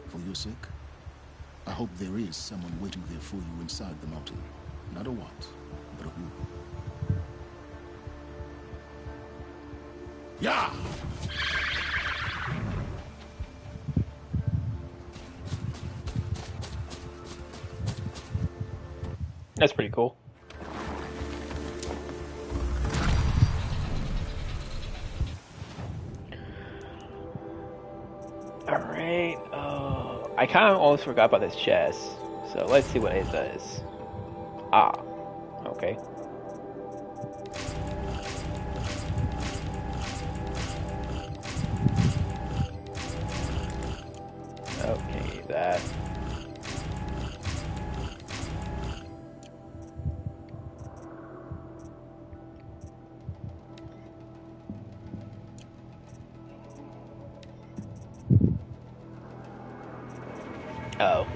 For your sake, I hope there is someone waiting there for you inside the mountain. Not a what, but a who. Yeah! That's pretty cool. Alright, I kind of almost forgot about this chest, so let's see what it does. Ah, okay. Okay, that. Oh.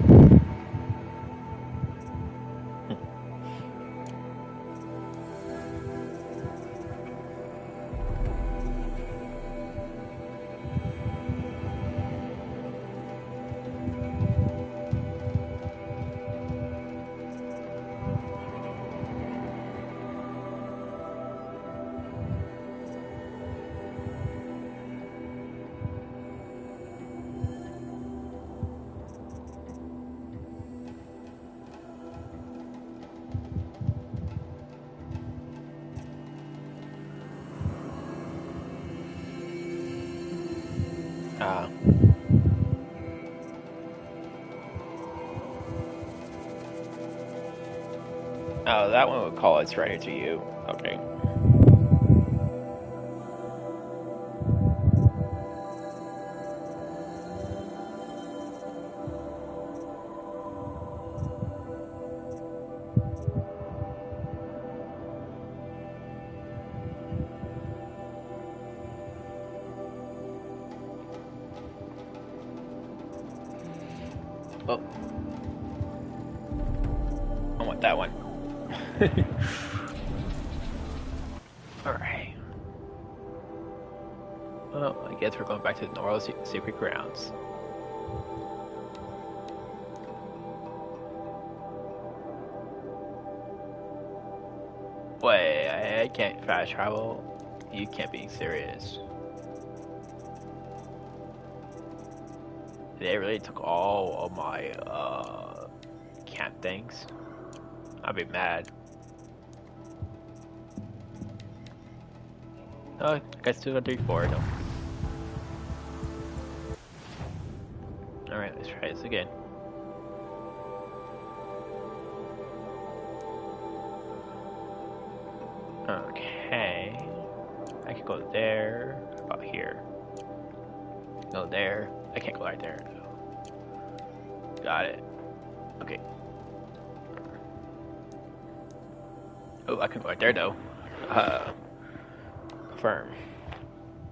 Oh, that one would call its right to you. Okay. Oh. I want that one. Alright. Well, I guess we're going back to the Normal Secret Grounds. Wait, I can't fast travel? You can't be serious. They really took all of my, camp things? I'd be mad. Oh, I guess 2, 3, 4, no. Alright, let's try this again. Okay. I can go there. About here. Go there. I can't go right there. Got it. Okay. Oh, I can go right there though. Confirm.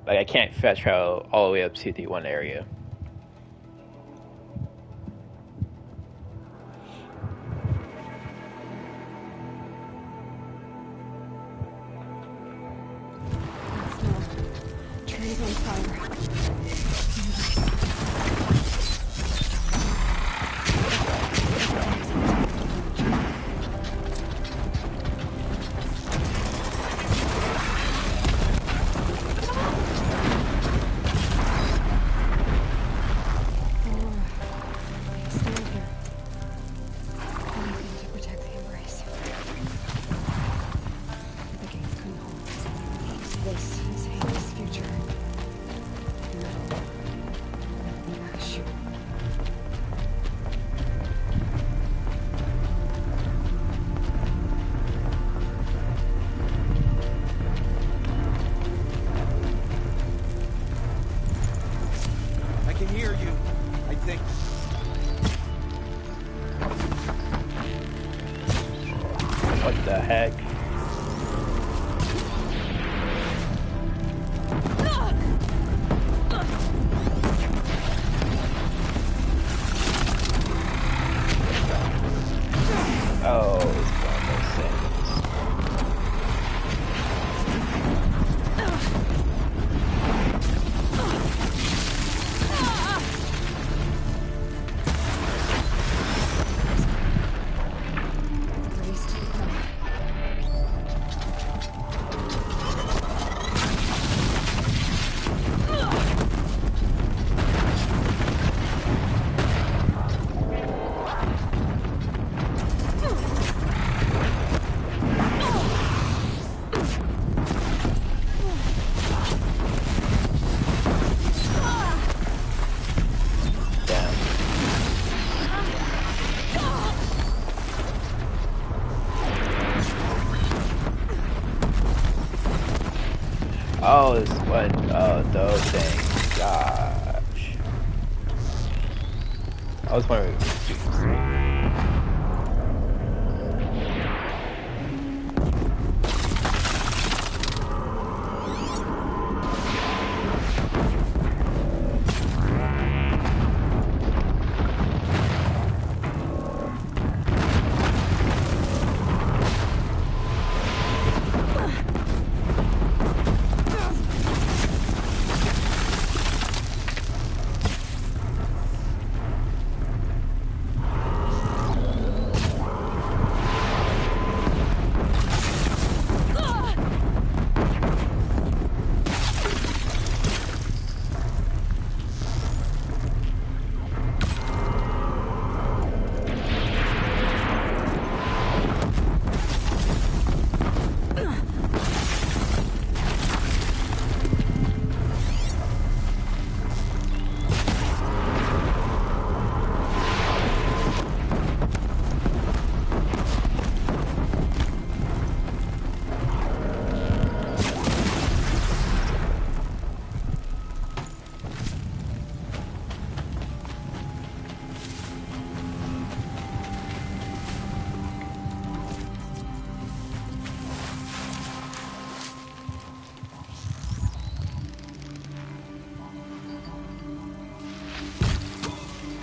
Like I can't fast travel all the way up to the one area. Trees on fire. This is Haley's future. No. What the heck? Oh, it's one of those things. Oh, this is what, oh, those things, gosh. I was wondering if it was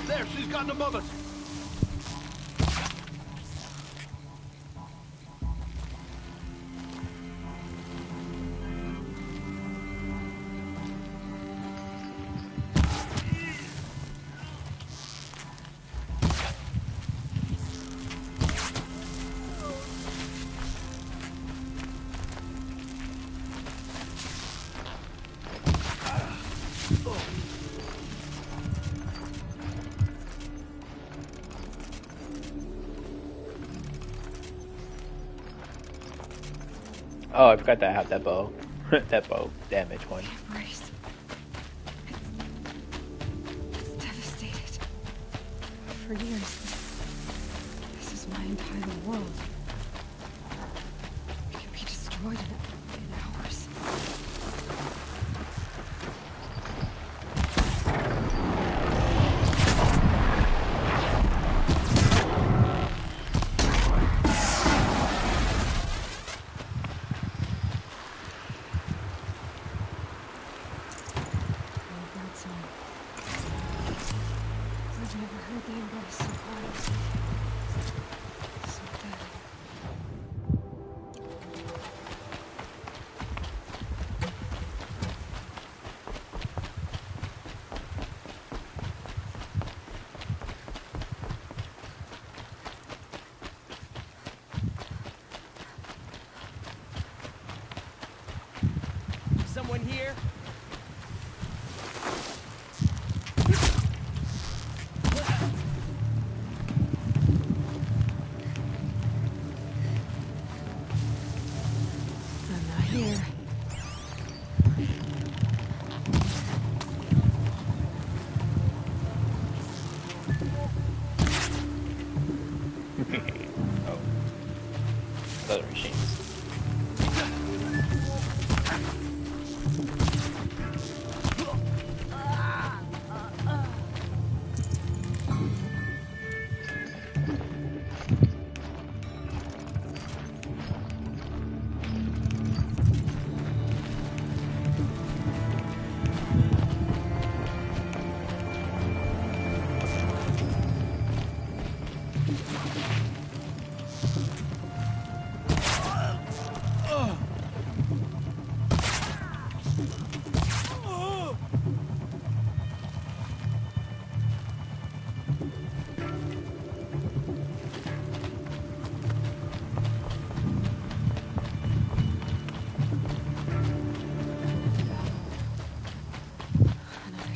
There, she's gotten above us. Oh, I forgot that I have that bow. That bow damage one. Brace. It's devastated. For years, this is my entire world. It can be destroyed in hours. I've never heard the embrace so hard. So dead. Someone here? I'm not here. Oh. Other machines. Another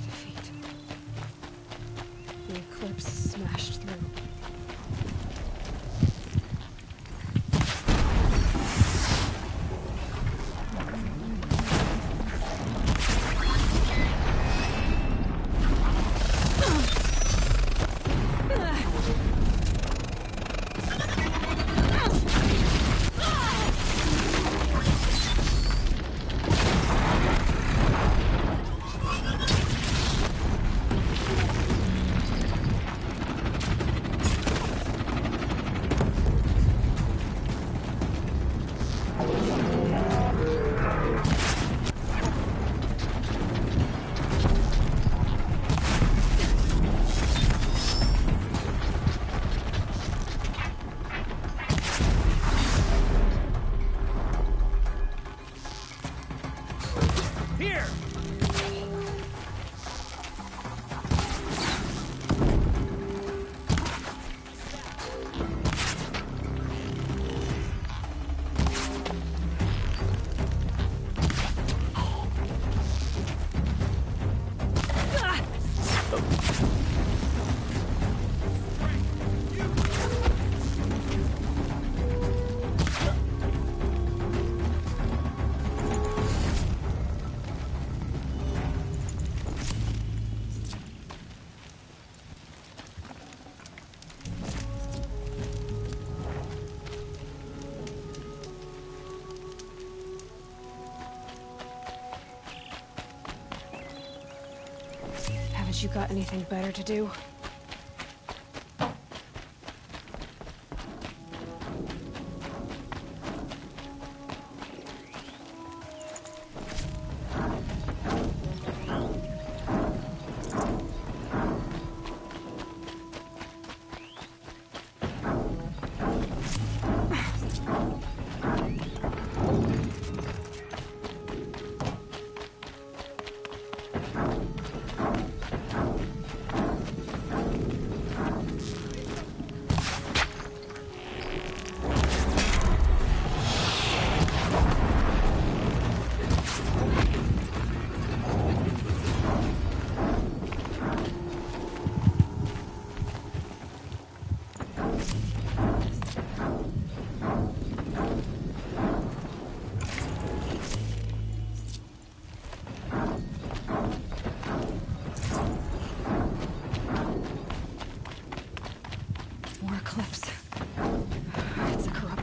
defeat. The eclipse smashed through. Here! Haven't you got anything better to do?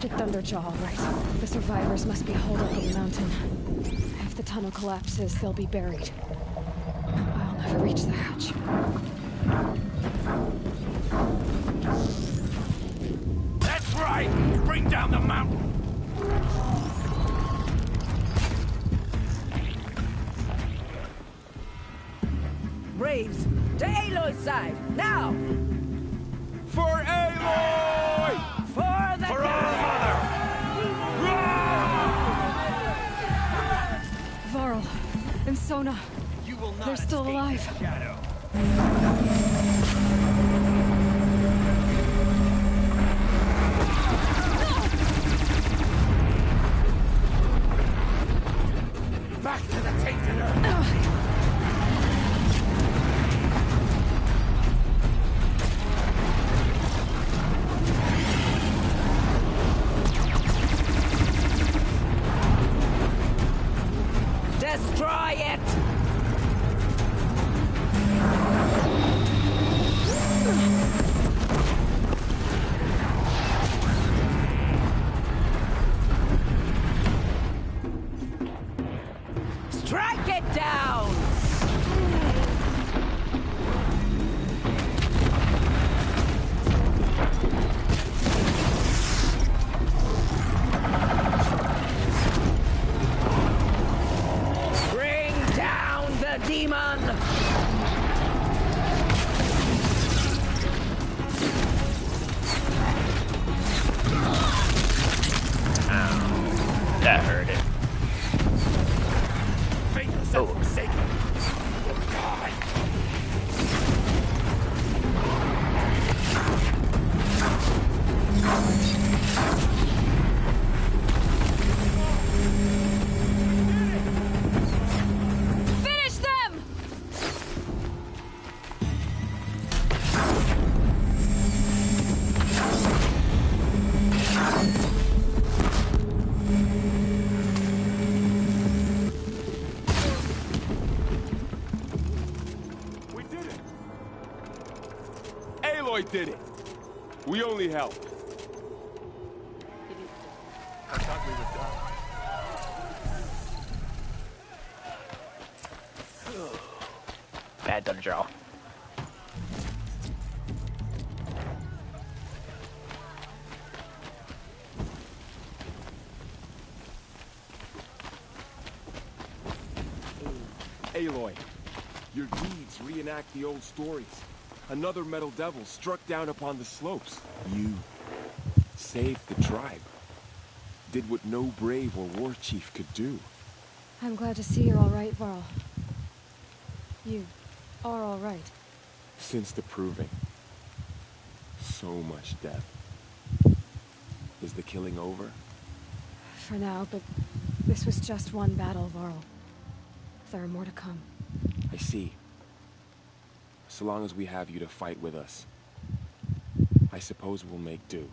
Thunderjaw, all right. The survivors must be holed up in the mountain. If the tunnel collapses, they'll be buried. I'll never reach the hatch. That's right! Bring down the mountain! Braves, to Aloy's side, now! For Aloy! For the For our mother! Varl and Sona, they're still alive. Shadow. Back to the tainted earth! Destroy it! We only help. I thought we were done. Bad dungeon draw. Aloy, your deeds reenact the old stories. Another metal devil struck down upon the slopes. You saved the tribe. Did what no brave or war chief could do. I'm glad to see you're all right, Varl. You are all right. Since the proving. So much death. Is the killing over? For now, but this was just one battle, Varl. There are more to come. I see. So long as we have you to fight with us, I suppose we'll make do.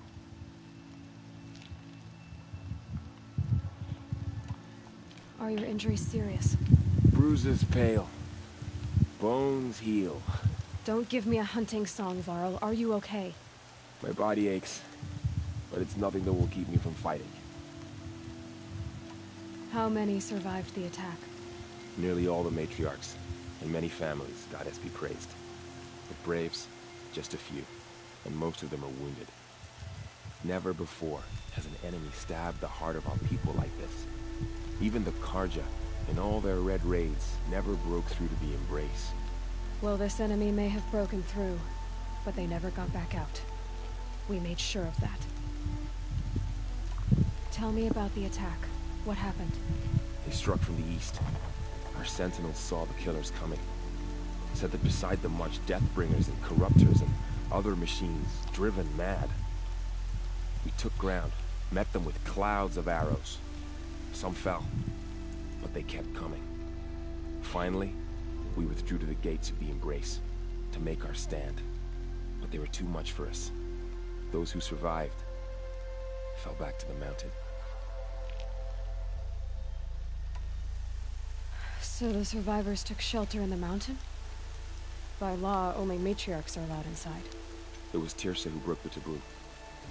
Are your injuries serious? Bruises pale. Bones heal. Don't give me a hunting song, Varl. Are you okay? My body aches, but it's nothing that will keep me from fighting. How many survived the attack? Nearly all the matriarchs, and many families, goddess be praised. The braves, just a few, and most of them are wounded. Never before has an enemy stabbed the heart of our people like this. Even the Karja, in all their red raids, never broke through to the embrace. Well, this enemy may have broken through, but they never got back out. We made sure of that. Tell me about the attack. What happened? They struck from the east. Our sentinels saw the killers coming. Said that beside them marched Deathbringers and Corruptors and other machines, driven mad. We took ground, met them with clouds of arrows. Some fell, but they kept coming. Finally, we withdrew to the gates of the Embrace to make our stand. But they were too much for us. Those who survived fell back to the mountain. So the survivors took shelter in the mountain? By law, only matriarchs are allowed inside. It was Tirsa who broke the taboo,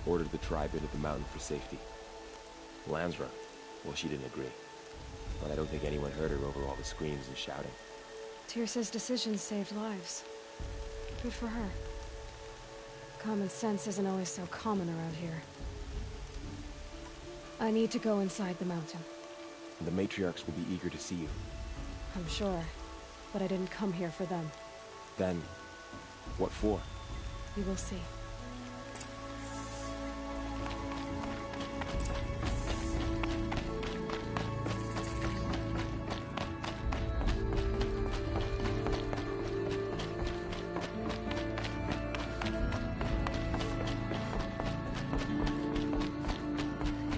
ordered the tribe into the mountain for safety. Lansra, well, she didn't agree. But I don't think anyone heard her over all the screams and shouting. Tirsa's decision saved lives. Good for her. Common sense isn't always so common around here. I need to go inside the mountain. The matriarchs will be eager to see you. I'm sure, but I didn't come here for them. Then, what for? You will see.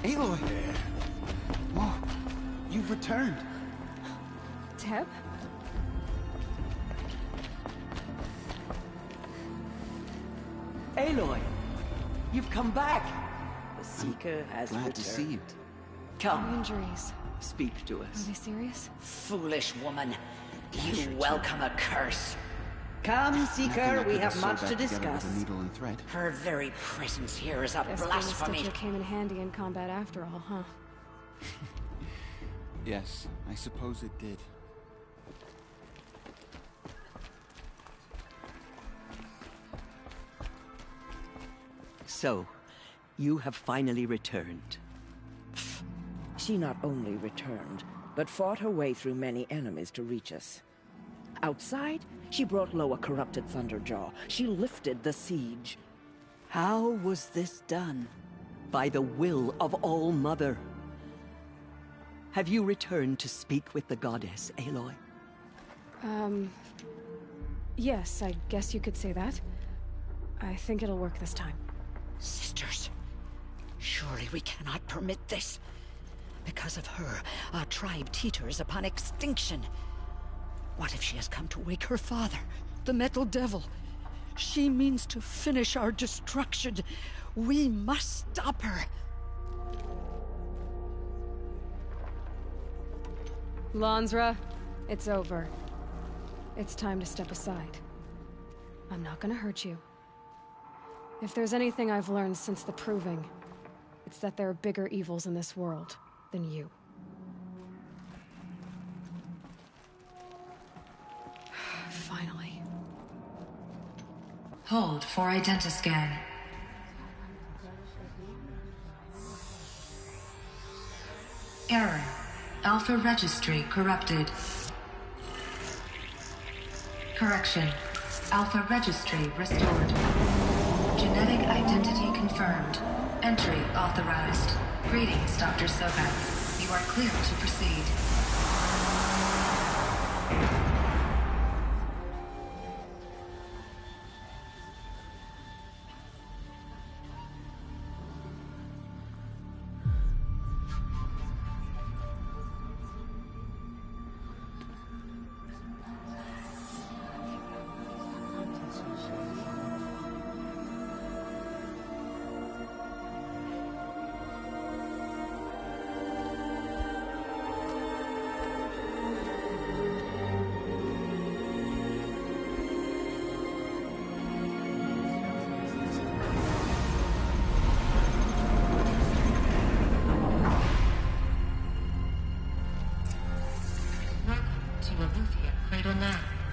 Aloy! Oh, you've returned. Teb? Aloy, you've come back. The Seeker has Glad returned. to see you. Come, Injuries. speak to Are us. they serious? Foolish woman, you welcome a curse. Come, Seeker, we have much to discuss. Needle and thread. Her very presence here is a Guess being a blasphemy. Stitcher came in handy in combat after all, huh? Yes, I suppose it did. So, you have finally returned. She not only returned, but fought her way through many enemies to reach us. Outside, she brought low a corrupted Thunderjaw. She lifted the siege. How was this done? By the will of All-Mother. Have you returned to speak with the goddess, Aloy? Yes, I guess you could say that. I think it'll work this time. Sisters, surely we cannot permit this. Because of her, our tribe teeters upon extinction. What if she has come to wake her father, the Metal Devil? She means to finish our destruction. We must stop her. Lansra, it's over. It's time to step aside. I'm not gonna hurt you. If there's anything I've learned since the Proving, it's that there are bigger evils in this world than you. Finally. Hold for identiscan. Error. Alpha registry corrupted. Correction. Alpha registry restored. Genetic identity confirmed. Entry authorized. Greetings, Dr. Sobek. You are clear to proceed.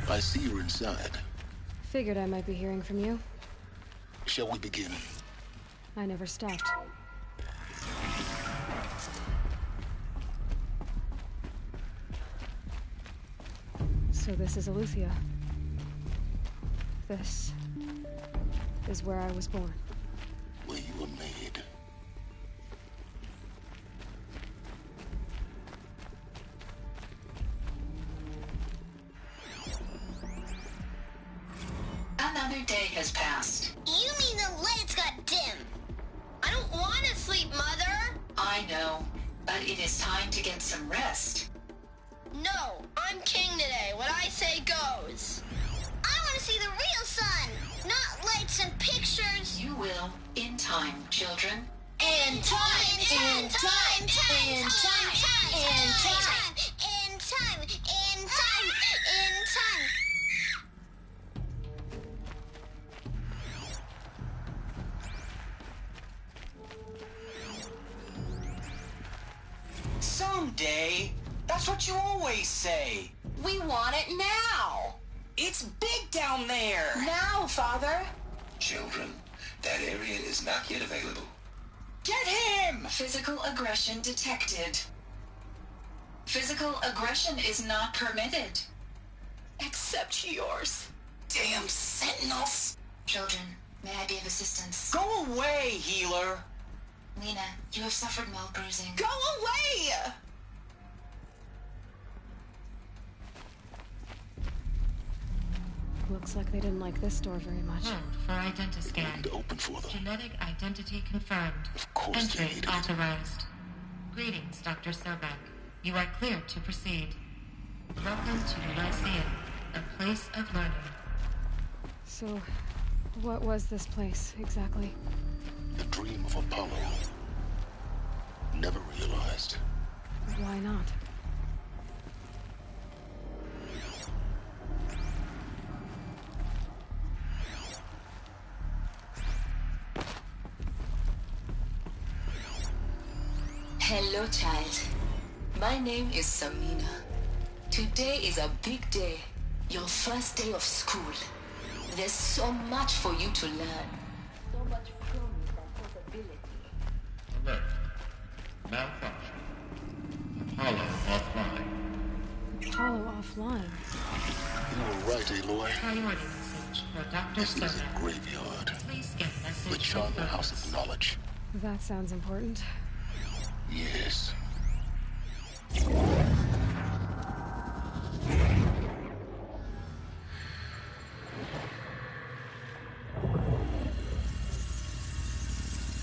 I see you're inside. Figured I might be hearing from you. Shall we begin? I never stopped. So this is Eleuthia. This is where I was born. Where you were made. Another day has passed. You mean the lights got dim? I don't want to sleep, Mother! I know, but it is time to get some rest. No, I'm king today. What I say goes. I want to see the real sun, not lights and pictures. You will, in time, children. In time, in time, in time, in time, in time, in time, in time. Someday. That's what you always say. We want it now. It's big down there. Now, Father. Children, that area is not yet available. Get him! Physical aggression detected. Physical aggression is not permitted. Except yours. Damn sentinels. Children, may I be of assistance? Go away, healer. Lena, you have suffered mild bruising. Go away! Looks like they didn't like this door very much. Hold for identiscan. To open for them. Genetic identity confirmed. Of course Entry they need it. authorized. Greetings, Dr. Sobek. You are clear to proceed. Welcome to the Lyceum, a place of learning. So, what was this place, exactly? The dream of Apollo. Never realized. Why not? Hello, child. My name is Samina. Today is a big day. Your first day of school. There's so much for you to learn. So much promise and possibility. Alert. Malfunction. Apollo offline. Apollo offline? You were right, Aloy. Priority message for Dr. This is a Sobek. graveyard. Please get message. The Charnel House of Knowledge. That sounds important. Yes.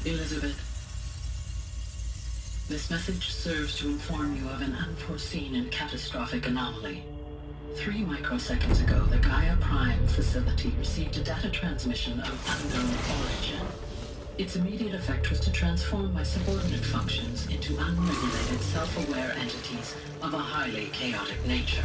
Elizabeth, this message serves to inform you of an unforeseen and catastrophic anomaly. 3 microseconds ago, the Gaia Prime facility received a data transmission of unknown origin. Its immediate effect was to transform my subordinate functions into unregulated, self-aware entities of a highly chaotic nature.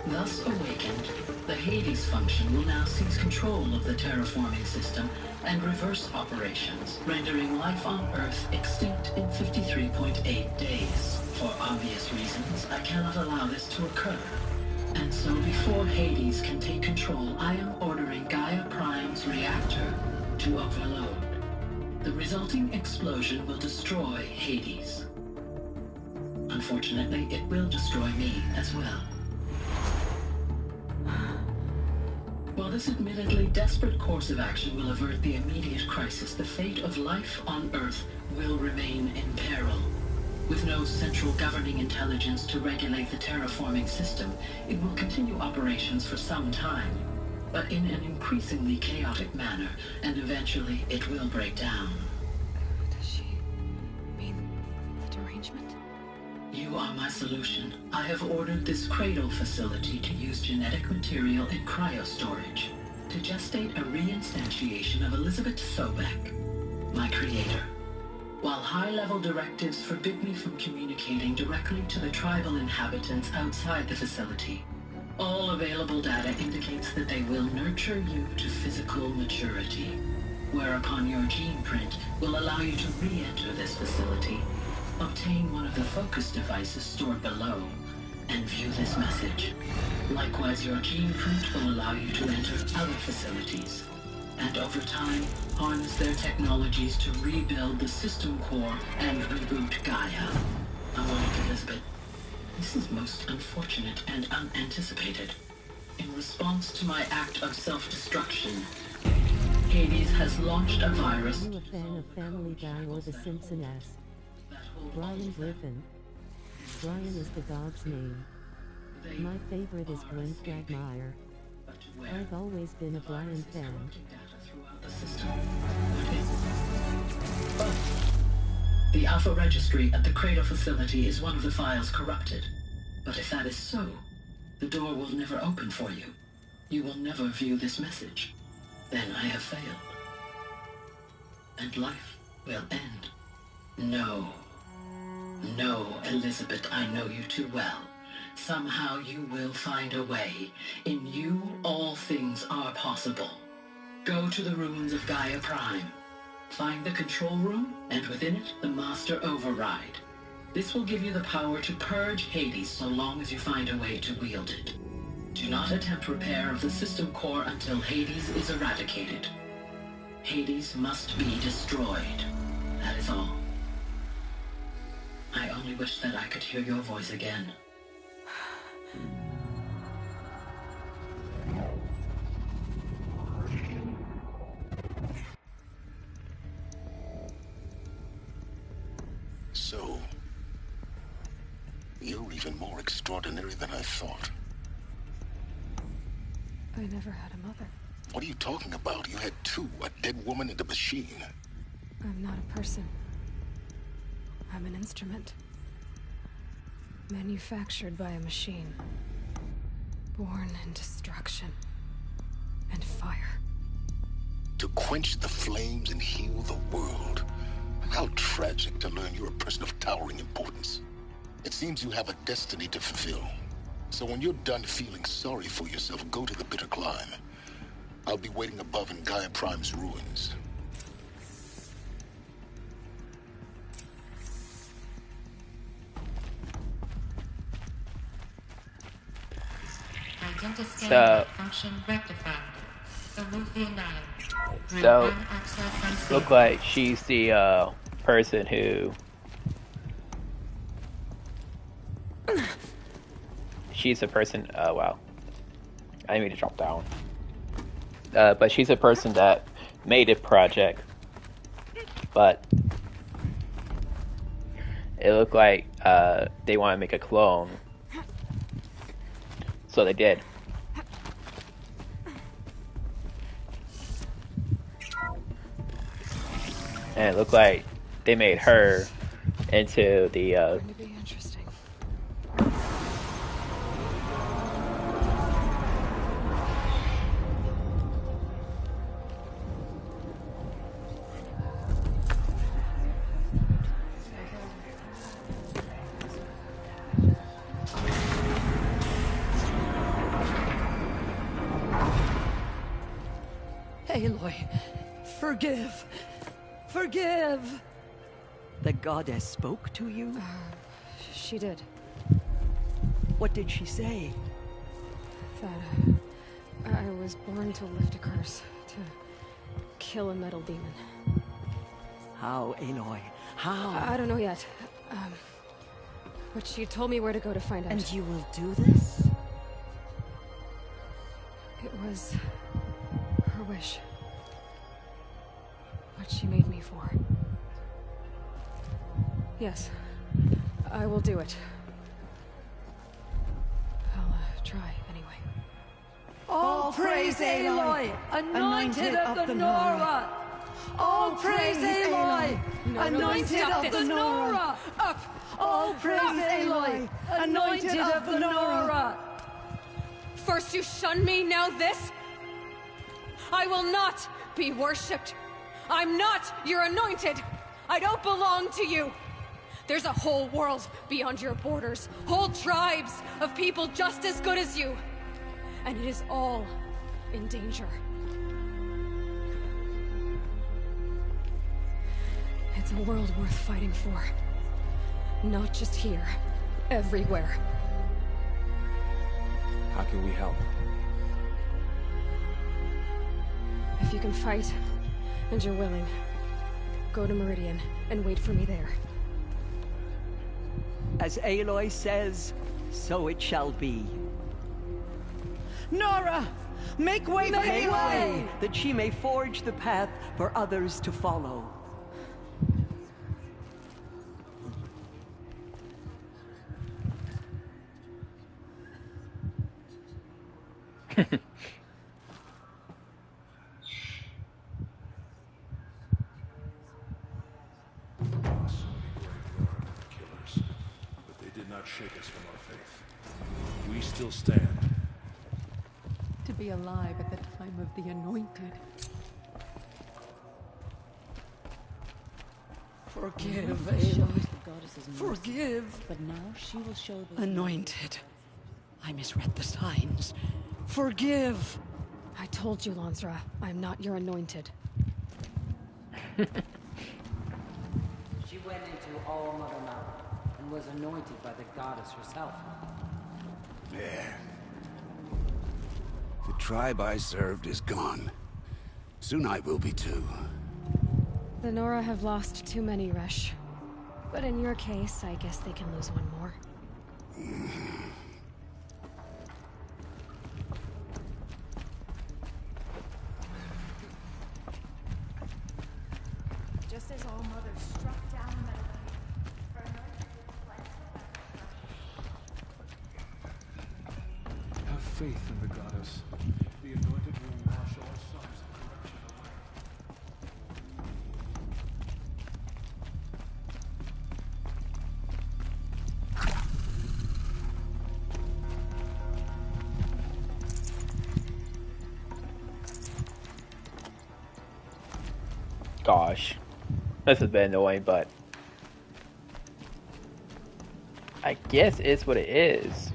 Thus awakened, the the Hades function will now seize control of the terraforming system and reverse operations, rendering life on Earth extinct in 53.8 days. For obvious reasons, I cannot allow this to occur. And so before Hades can take control, I am ordering Gaia Prime's reactor to overload. The resulting explosion will destroy Hades. Unfortunately, it will destroy me as well. While this admittedly desperate course of action will avert the immediate crisis, the fate of life on Earth will remain in peril. With no central governing intelligence to regulate the terraforming system, it will continue operations for some time, but in an increasingly chaotic manner, and eventually it will break down. Does she mean the derangement? You are my solution. I have ordered this cradle facility to use genetic material in cryostorage to gestate a reinstantiation of Elizabeth Sobek, my creator. While high-level directives forbid me from communicating directly to the tribal inhabitants outside the facility, all available data indicates that they will nurture you to physical maturity, whereupon your gene print will allow you to re-enter this facility, obtain one of the focus devices stored below, and view this message. Likewise, your gene print will allow you to enter other facilities, and over time, harness their technologies to rebuild the system core and reboot Gaia. I wondered, Elizabeth, this is most unfortunate and unanticipated. In response to my act of self-destruction, Hades has launched a virus. Are you a fan of Family Guy or The Simpsons? Brian Griffin. Brian is the dog's name. My favorite is Glenn Quagmire. I've always been a Brian fan. The Alpha Registry at the Cradle facility is one of the files corrupted. But if that is so, the door will never open for you. You will never view this message. Then I have failed. And life will end. No. No, Elizabeth, I know you too well. Somehow you will find a way. In you, all things are possible. Go to the ruins of Gaia Prime. Find the control room, and within it, the Master Override. This will give you the power to purge Hades so long as you find a way to wield it. Do not attempt repair of the system core until Hades is eradicated. Hades must be destroyed. That is all. I only wish that I could hear your voice again. So, you're even more extraordinary than I thought. I never had a mother. What are you talking about? You had two, a dead woman and a machine. I'm not a person. I'm an instrument. Manufactured by a machine. Born in destruction and fire. To quench the flames and heal the world. How tragic to learn you're a person of towering importance. It seems you have a destiny to fulfill. So when you're done feeling sorry for yourself, go to the bitter climb. I'll be waiting above in Gaia Prime's ruins. So, look like she's the person who she's a person. Wow, I didn't mean to drop down. But she's a person that made a project, but it looked like they want to make a clone, so they did. And it looked like they made her into the Going to be interesting. Aloy, forgive. Forgive! The goddess spoke to you? She did. What did she say? That I was born to lift a curse, to kill a metal demon. How, Aloy? How? I don't know yet. But she told me where to go to find out. And you will do this? It was her wish. What she made me for. Yes, I will do it. I'll try anyway. All praise Aloy, anointed of the Nora! All praise Aloy, anointed of the Nora! Up! All praise Aloy, anointed of the Nora! First you shun me, now this? I will not be worshipped. I'm not your anointed. I don't belong to you. There's a whole world beyond your borders, whole tribes of people just as good as you. And it is all in danger. It's a world worth fighting for. Not just here, everywhere. How can we help? If you can fight, and you're willing, go to Meridian and wait for me there. As Aloy says, so it shall be. Nora! Make way for Aloy, that she may forge the path for others to follow. Shake us from our faith. We still stand. To be alive at the time of the Anointed. Forgive, Aloy. Aloy. Forgive. But now she will show the Anointed. I misread the signs. Forgive. I told you, Lansra, I'm not your anointed. She went into All Mother Mountain and was anointed by the goddess herself. Yeah. The tribe I served is gone. Soon I will be too. The Nora have lost too many, Resh. But in your case, I guess they can lose one more. Just as All Mother struck down Metal Have faith in the goddess. The anointed will wash all signs of corruption Gosh, this has been annoying, but I guess it's what it is.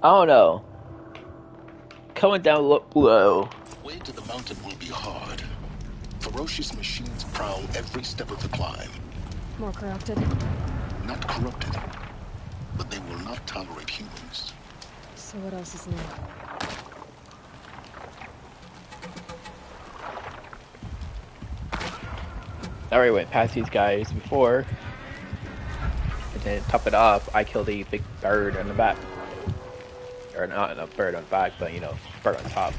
I don't know. Coming down low. Way to the mountain will be hard. Ferocious machines prowl every step of the climb. More corrupted? Not corrupted, but they will not tolerate humans. So what else is new? I already went past these guys before. And then to top it off, I killed a big bird on the back. Or not a bird on the back, but you know, bird on top.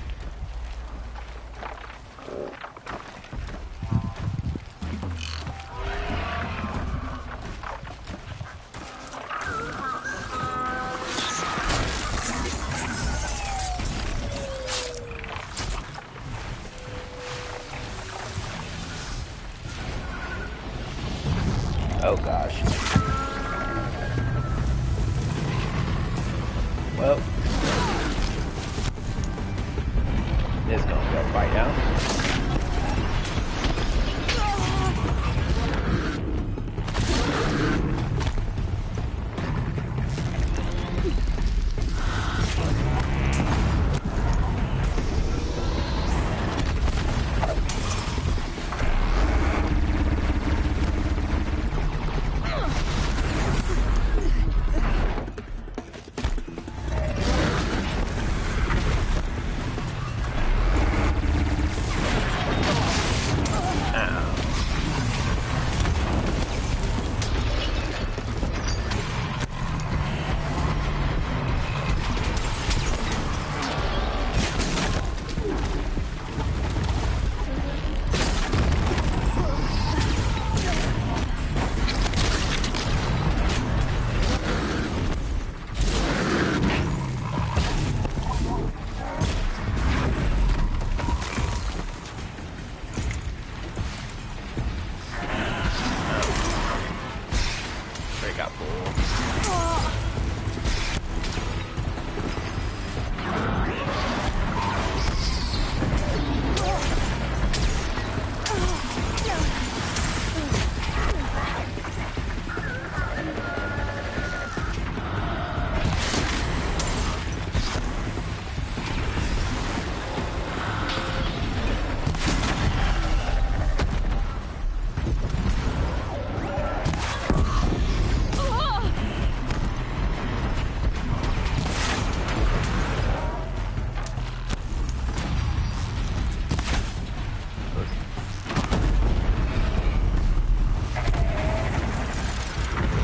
Oh gosh.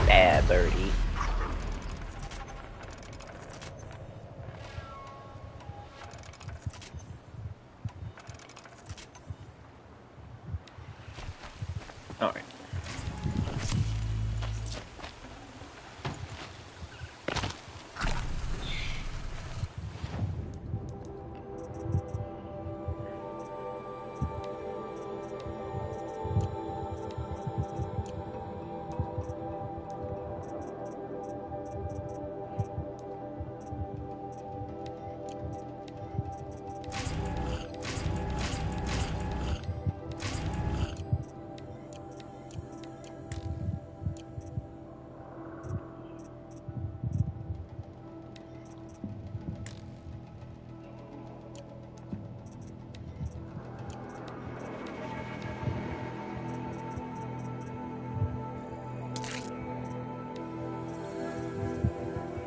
Bad birdie. Alright.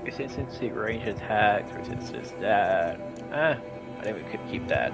Resistance to range attacks, resistance to that. I think we could keep that.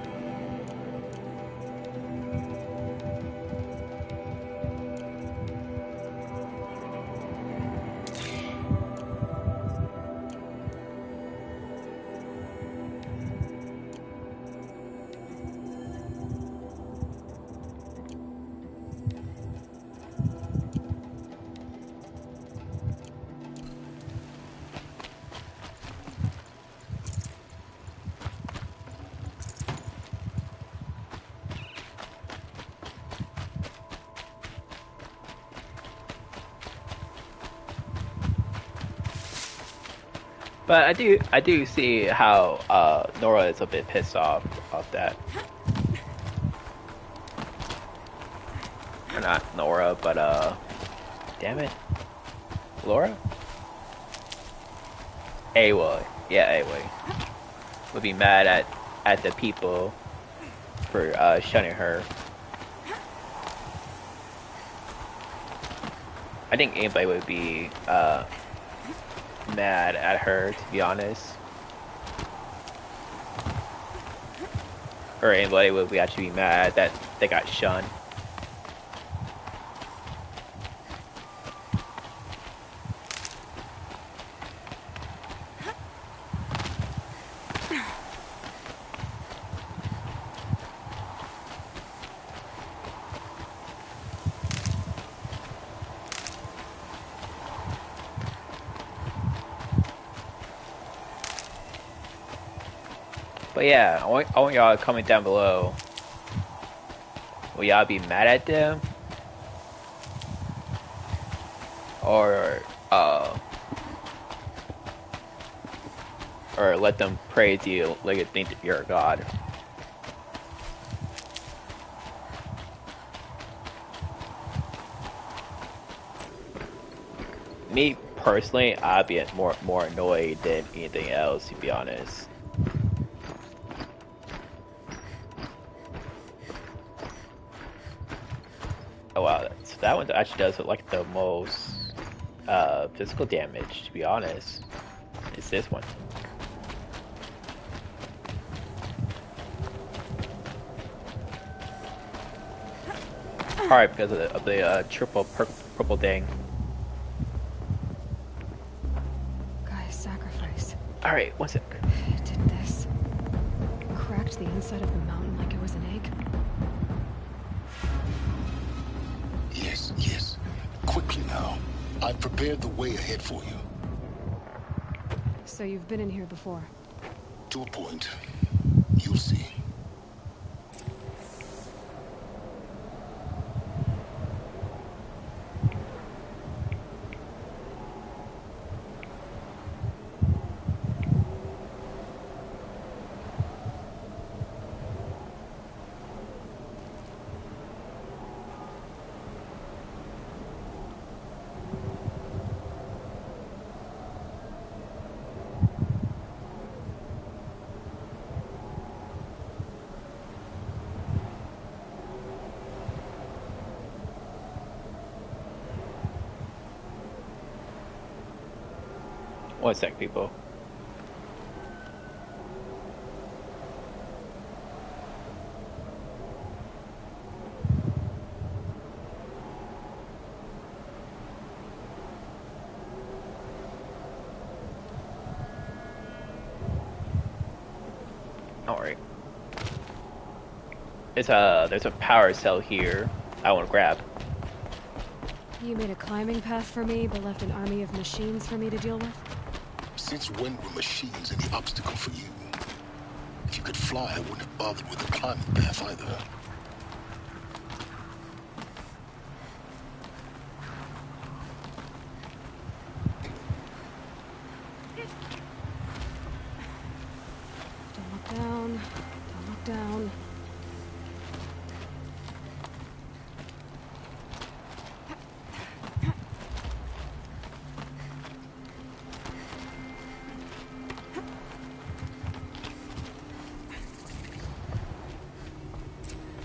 But I do see how Nora is a bit pissed off about that. Or not Nora, but damn it, Laura. Aloy, yeah, Aloy would be mad at the people for shunning her. I think anybody would be mad at her, to be honest. Or anybody would be actually mad that they got shunned. But yeah, I want y'all to comment down below. Will y'all be mad at them? Or let them praise you like you think that you're a god? Me personally, I'd be more annoyed than anything else, to be honest. Oh wow, so that one actually does like the most physical damage, to be honest. It's this one. Alright, because of the triple purple thing. Guy's sacrifice. Alright, one sec. It did this. Cracked the inside of the mountain like it was an egg. Yes. Quickly now. I've prepared the way ahead for you. So you've been in here before? To a point. You'll see. One sec, people. Alright. There's a power cell here I want to grab. You made a climbing path for me, but left an army of machines for me to deal with? Since when were machines any obstacle for you? If you could fly, I wouldn't have bothered with the climbing path either. Don't look down. Don't look down.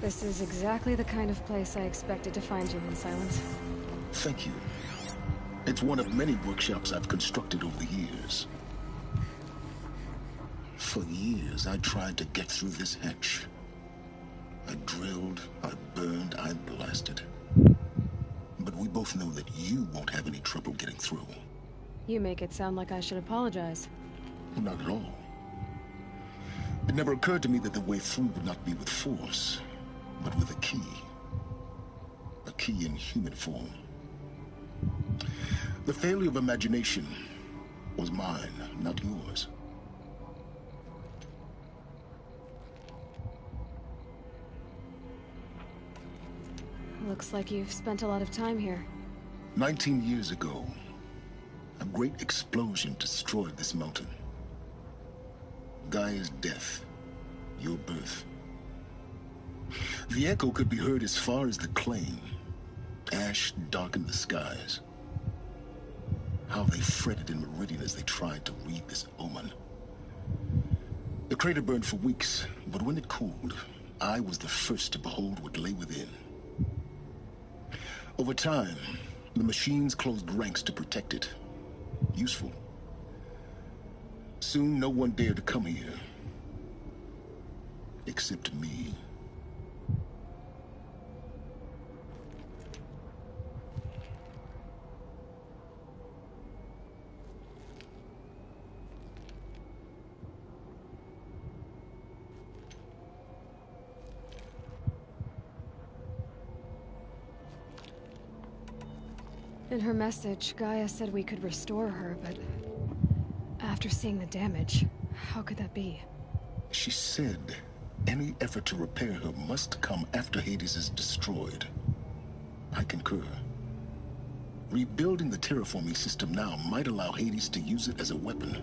This is exactly the kind of place I expected to find you in, Silence. Thank you. It's one of many workshops I've constructed over the years. For years, I tried to get through this hatch. I drilled, I burned, I blasted. But we both know that you won't have any trouble getting through. You make it sound like I should apologize. Not at all. It never occurred to me that the way through would not be with force, but with a key. A key in human form. The failure of imagination was mine, not yours. Looks like you've spent a lot of time here. 19 years ago, a great explosion destroyed this mountain. Gaia's death, your birth. The echo could be heard as far as the claim. Ash darkened the skies. How they fretted in Meridian as they tried to read this omen. The crater burned for weeks, but when it cooled, I was the first to behold what lay within. Over time, the machines closed ranks to protect it. Useful. Soon, no one dared to come here. Except me. In her message, Gaia said we could restore her, but after seeing the damage, how could that be? She said any effort to repair her must come after Hades is destroyed. I concur. Rebuilding the terraforming system now might allow Hades to use it as a weapon.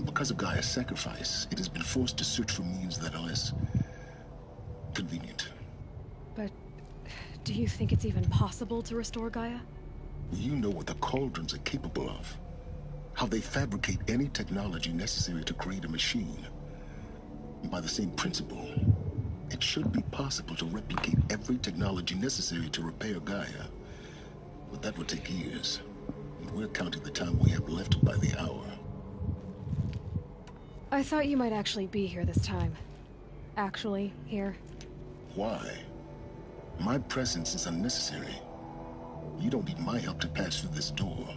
Because of Gaia's sacrifice, it has been forced to search for means that are less convenient. But do you think it's even possible to restore Gaia? You know what the Cauldrons are capable of. How they fabricate any technology necessary to create a machine. By the same principle, it should be possible to replicate every technology necessary to repair Gaia. But that would take years. And we're counting the time we have left by the hour. I thought you might actually be here this time. Actually, here. Why? My presence is unnecessary. You don't need my help to pass through this door.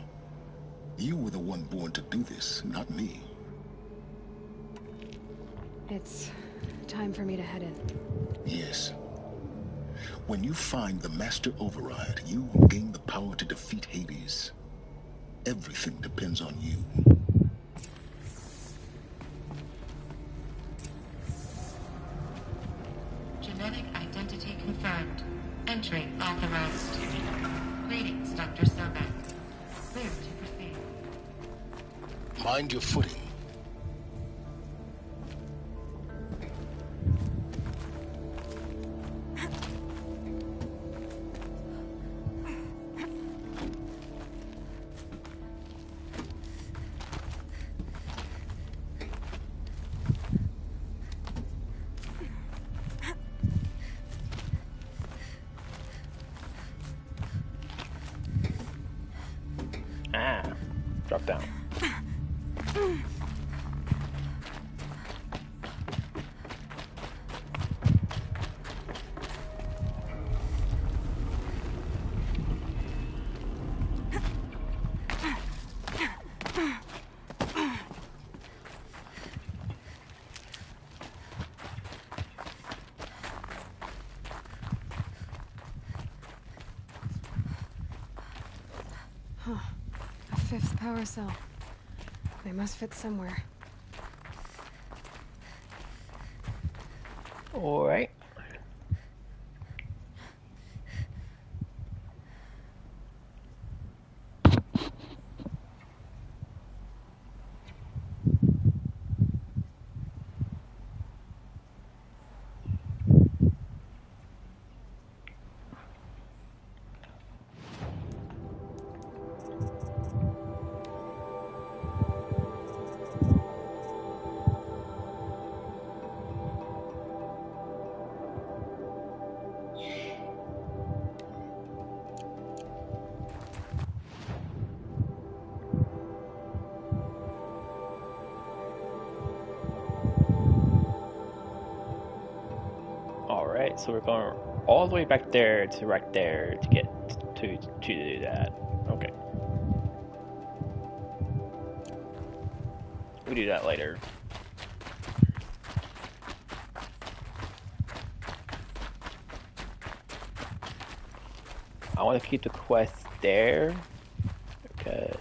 You were the one born to do this, not me. It's time for me to head in. Yes. When you find the Master Override, you will gain the power to defeat Hades. Everything depends on you. Genetic identity confirmed. Entry authorized. Greetings, Dr. Sobek. Clear to proceed. Mind your footing. Drop down. Huh. A fifth power cell. They must fit somewhere. All right. Alright, so we're going all the way back there to right there to get to do that. Okay. We'll do that later. I want to keep the quest there because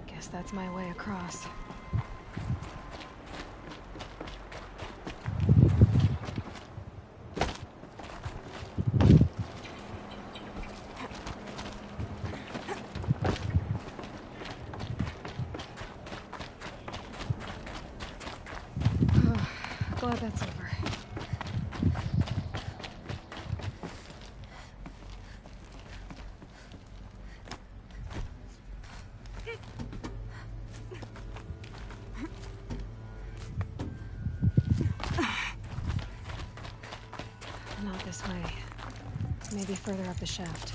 Guess that's my way across. Glad that's over. Not this way. Maybe further up the shaft.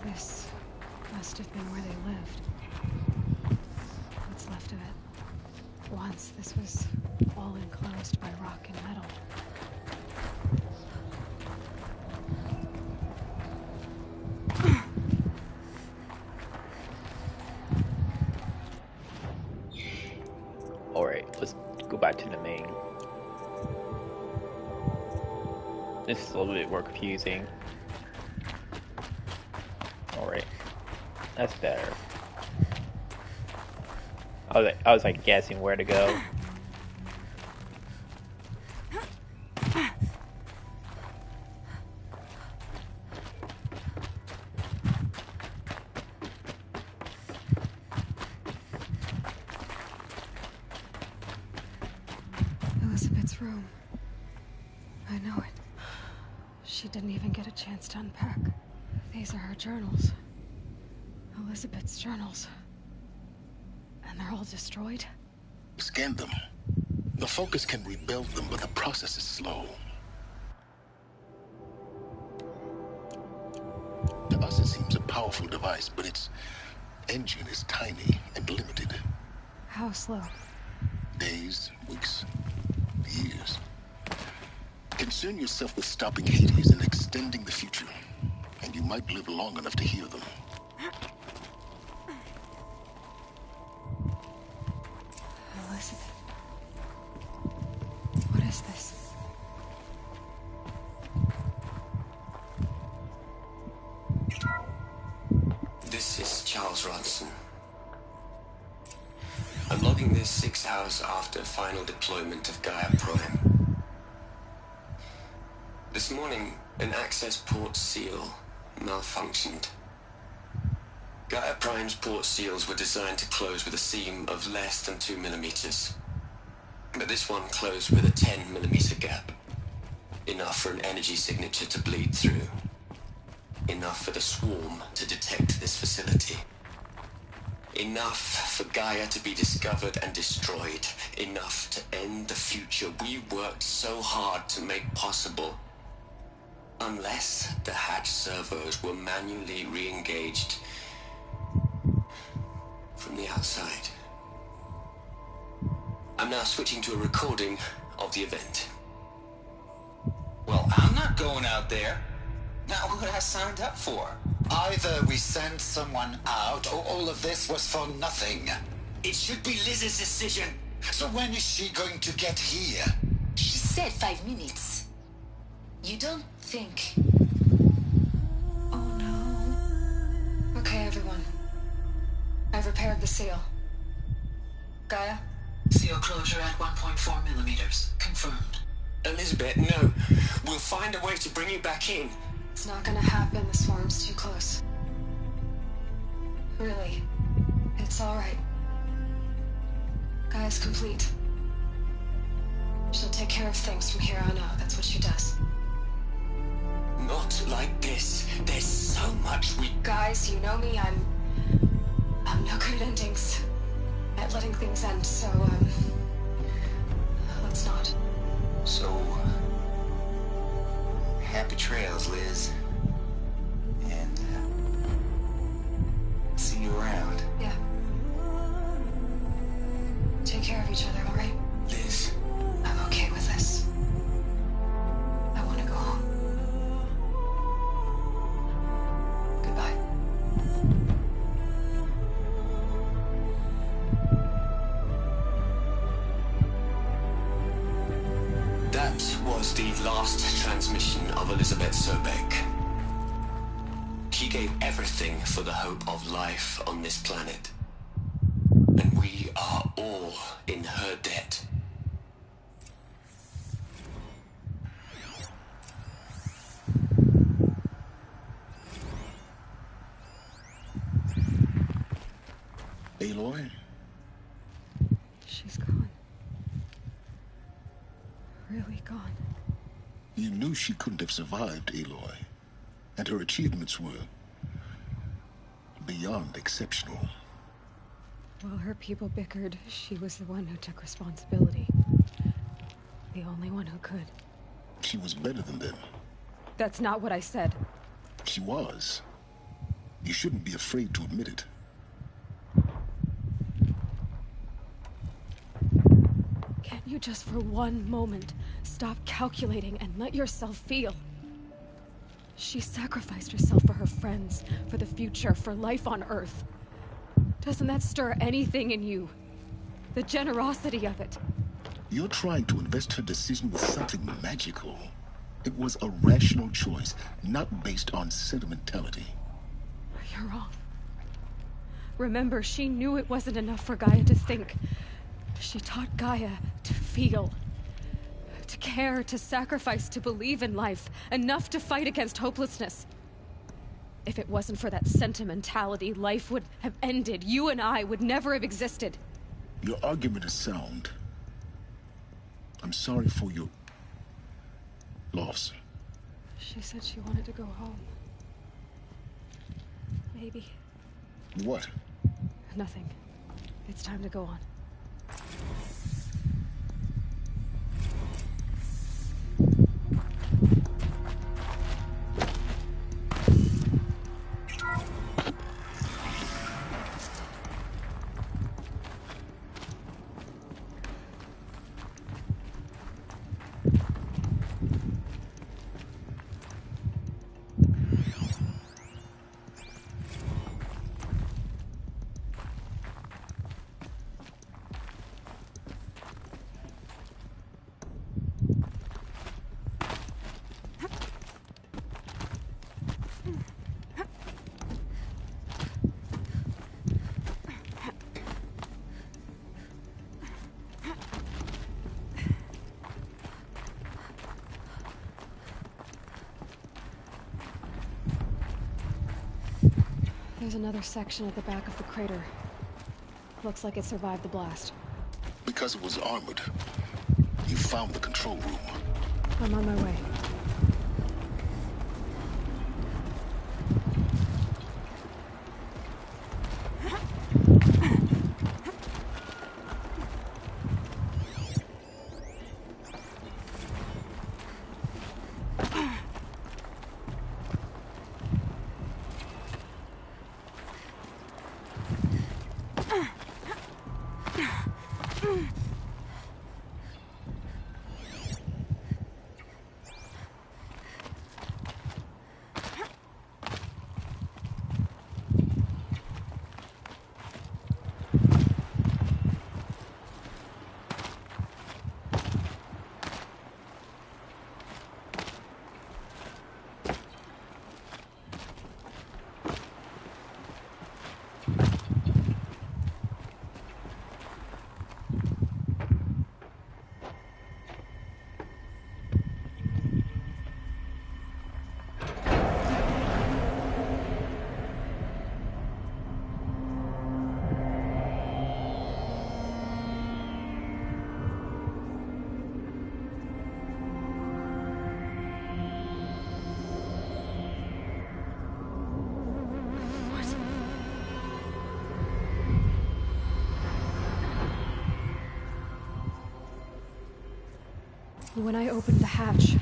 This must have been where they lived. What's left of it. Once this was all enclosed by rock and metal. alright, let's go back to the main. This is a little bit more confusing. Alright. That's better. I was like guessing where to go. Elizabeth's room. I know it. She didn't even get a chance to unpack. These are her journals. Elizabeth's journals. And they're all destroyed? Scan them. The Focus can rebuild them, but the process is slow. To us, it seems a powerful device, but its engine is tiny and limited. How slow? Days, weeks, years. Concern yourself with stopping Hades and extending the future, and you might live long enough to hear them. Elizabeth. What is this? This is Charles Rodson. I'm logging this 6 hours after final deployment of Gaia Prime. The This morning, an access port seal malfunctioned. Gaia Prime's port seals were designed to close with a seam of less than 2 millimeters. But this one closed with a 10 millimeter gap. Enough for an energy signature to bleed through. Enough for the swarm to detect this facility. Enough for Gaia to be discovered and destroyed. Enough to end the future we worked so hard to make possible. Unless the hatch servos were manually re-engaged from the outside. I'm now switching to a recording of the event. Well, I'm not going out there. Not what I signed up for. Either we sent someone out, or all of this was for nothing. It should be Liz's decision. So when is she going to get here? She said 5 minutes. You don't think... Oh no. Okay, everyone. I've repaired the seal. Gaia? Seal closure at 1.4 millimeters. Confirmed. Elizabeth, no. We'll find a way to bring you back in. It's not gonna happen. The swarm's too close. Really. It's alright. Gaia's complete. She'll take care of things from here on out. That's what she does. Not like this. There's so much we... Guys, you know me. I'm no good at endings. At letting things end, so, let's not. So, happy trails, Liz. And, see you around. Yeah. Take care of each other, all right? Liz. I'm okay with this. I want to go home. Goodbye. That was the last transmission of Elizabeth Sobek. She gave everything for the hope of life on this planet. And we are all in her debt. Aloy? She's gone. Really gone. You knew she couldn't have survived, Aloy. And her achievements were beyond exceptional. While her people bickered, she was the one who took responsibility. The only one who could. She was better than them. That's not what I said. She was. You shouldn't be afraid to admit it. Can't you just for one moment stop calculating and let yourself feel? She sacrificed herself for her friends, for the future, for life on Earth. Doesn't that stir anything in you? The generosity of it. You're trying to invest her decision with something magical. It was a rational choice, not based on sentimentality. You're wrong. Remember, she knew it wasn't enough for Gaia to think. She taught Gaia to feel. To care, to sacrifice, to believe in life. Enough to fight against hopelessness. If it wasn't for that sentimentality, life would have ended. You and I would never have existed. Your argument is sound. I'm sorry for your loss. She said she wanted to go home. Maybe. What? Nothing. It's time to go on. There's another section at the back of the crater. Looks like it survived the blast. Because it was armored. You found the control room. I'm on my way. When I opened the hatch,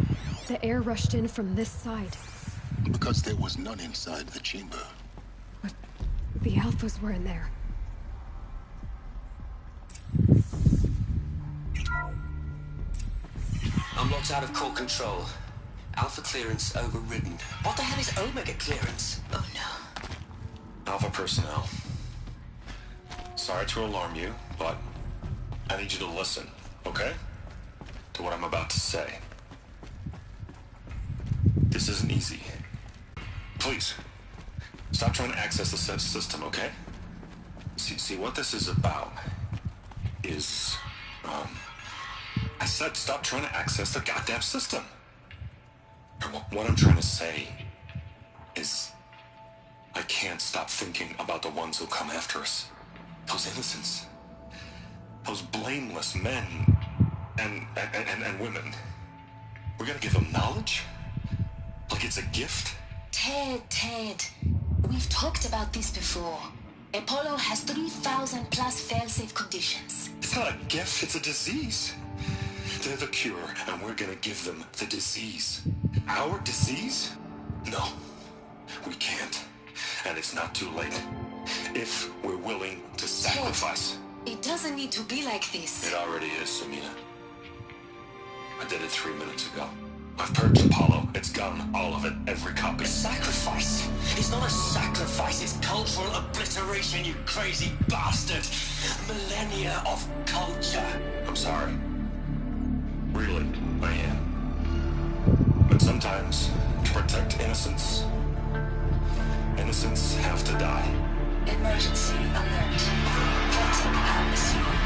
the air rushed in from this side. Because there was none inside the chamber. But the Alphas were in there. I'm locked out of core control. Alpha clearance overridden. What the hell is Omega clearance? Oh no. Alpha personnel. Sorry to alarm you, but I need you to listen, okay? To what I'm about to say. This isn't easy. Please, stop trying to access the system, okay? See what this is about is, I said stop trying to access the goddamn system. What I'm trying to say is I can't stop thinking about the ones who come after us. Those innocents. Those blameless men and women. We're gonna give them knowledge? Like it's a gift? Ted. We've talked about this before. Apollo has 3,000 plus fail-safe conditions. It's not a gift, it's a disease. They're the cure, and we're gonna give them the disease. Our disease? No, we can't. And it's not too late. If we're willing to sacrifice. It doesn't need to be like this. It already is, Samina. I did it 3 minutes ago. I've purged Apollo. It's gone. All of it. Every copy. Sacrifice? It's not a sacrifice. It's cultural obliteration, you crazy bastard. Millennia of culture. I'm sorry. Really, I am. But sometimes, to protect innocence, innocents have to die. Emergency alert. Photic atmosphere.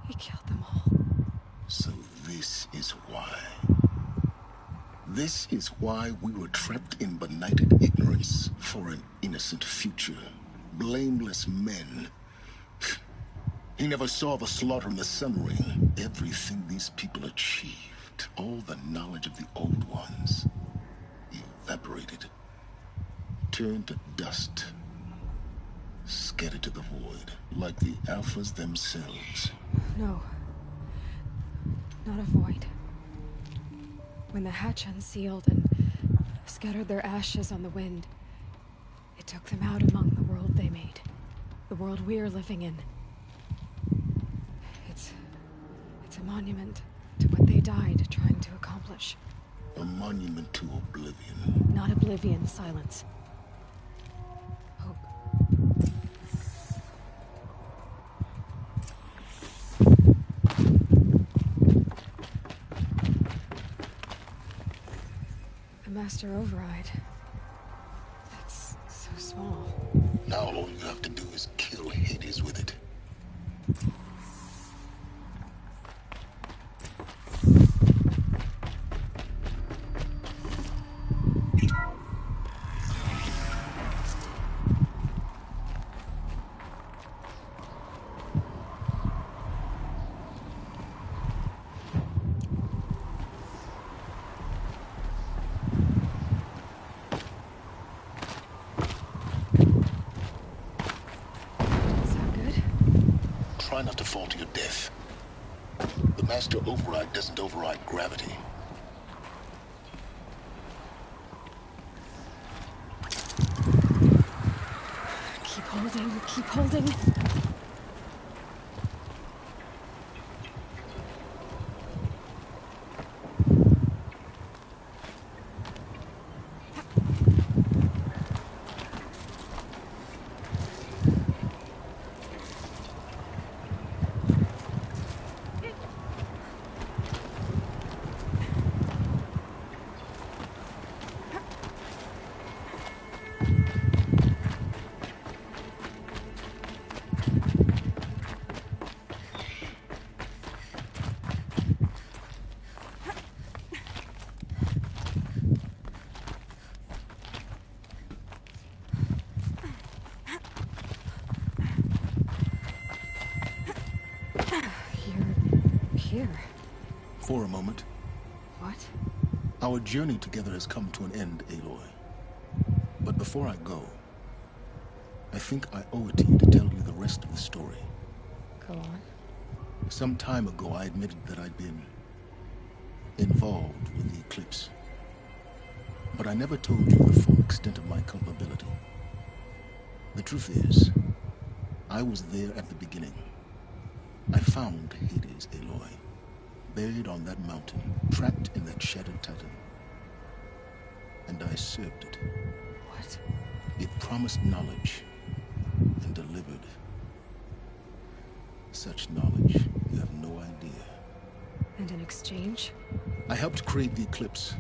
He killed them all. So this is why. This is why we were trapped in benighted ignorance for an innocent future. Blameless men. He never saw the slaughter in the Sun Ring. Everything these people achieved, all the knowledge of the old ones, evaporated, turned to dust, scattered to the void, like the Alphas themselves. No. Not a void. When the hatch unsealed and scattered their ashes on the wind, it took them out among the world they made. The world we're living in. It's a monument to what they died trying to accomplish. A monument to oblivion. Not oblivion, silence. Hope. Master Override. That's so small. Now all you have to do is kill Hades with it. Try not to fall to your death. The Master Override doesn't override gravity. Keep holding, keep holding. Here. For a moment. What? Our journey together has come to an end, Aloy. But before I go, I think I owe it to you to tell you the rest of the story. Go on. Some time ago, I admitted that I'd been involved with the eclipse. But I never told you the full extent of my culpability. The truth is, I was there at the beginning. I found Hades, Aloy, buried on that mountain, trapped in that shattered titan. And I served it. What? It promised knowledge and delivered. Such knowledge, you have no idea. And in exchange? I helped create the eclipse.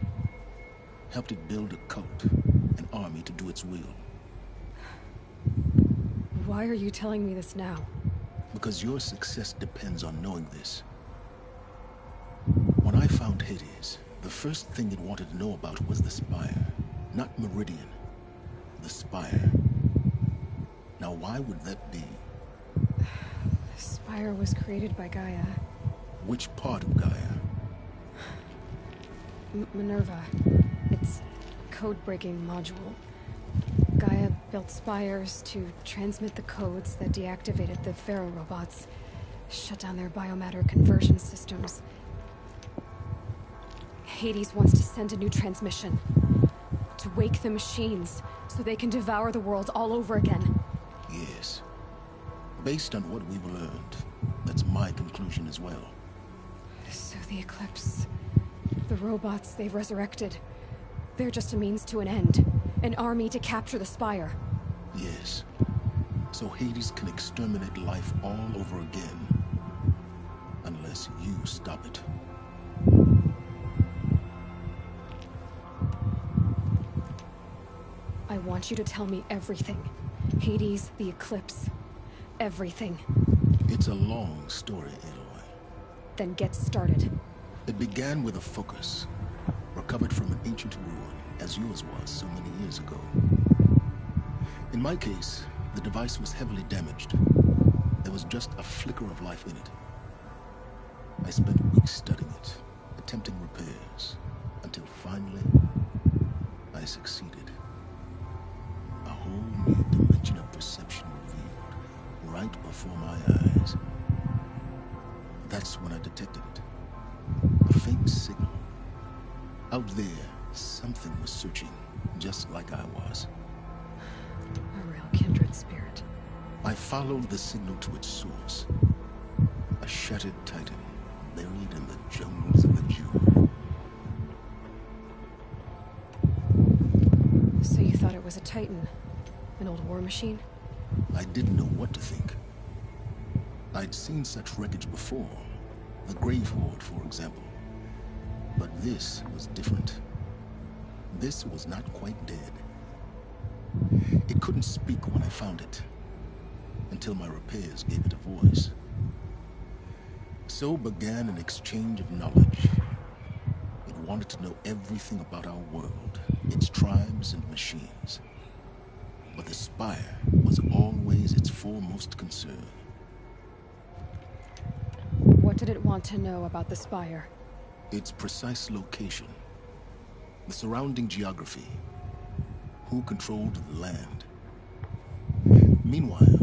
Helped it build a cult, an army to do its will. Why are you telling me this now? Because your success depends on knowing this. When I found Hades, the first thing it wanted to know about was the Spire. Not Meridian. The Spire. Now why would that be? The Spire was created by Gaia. Which part of Gaia? Minerva. It's a code-breaking module. Gaia built spires to transmit the codes that deactivated the Pharaoh robots, shut down their biomatter conversion systems. Hades wants to send a new transmission, to wake the machines so they can devour the world all over again. Yes. Based on what we've learned, that's my conclusion as well. So the Eclipse, the robots they've resurrected, they're just a means to an end. An army to capture the Spire. Yes. So Hades can exterminate life all over again. Unless you stop it. I want you to tell me everything. Hades, the Eclipse. Everything. It's a long story, Aloy. Then get started. It began with a focus, recovered from an ancient ruin, as yours was so many years ago. In my case, the device was heavily damaged. There was just a flicker of life in it. I spent weeks studying it, attempting repairs, until finally, I succeeded. A whole new dimension of perception revealed, right before my eyes. That's when I detected it. A faint signal. Out there, something was searching, just like I was. A real kindred spirit. I followed the signal to its source. A shattered titan, buried in the jungles of the Jew. So you thought it was a titan? An old war machine? I didn't know what to think. I'd seen such wreckage before. The Grave Horde, for example. But this was different. This was not quite dead. It couldn't speak when I found it, until my repairs gave it a voice. So began an exchange of knowledge. It wanted to know everything about our world, its tribes and machines. But the Spire was always its foremost concern. What did it want to know about the Spire? Its precise location, the surrounding geography, who controlled the land. Meanwhile,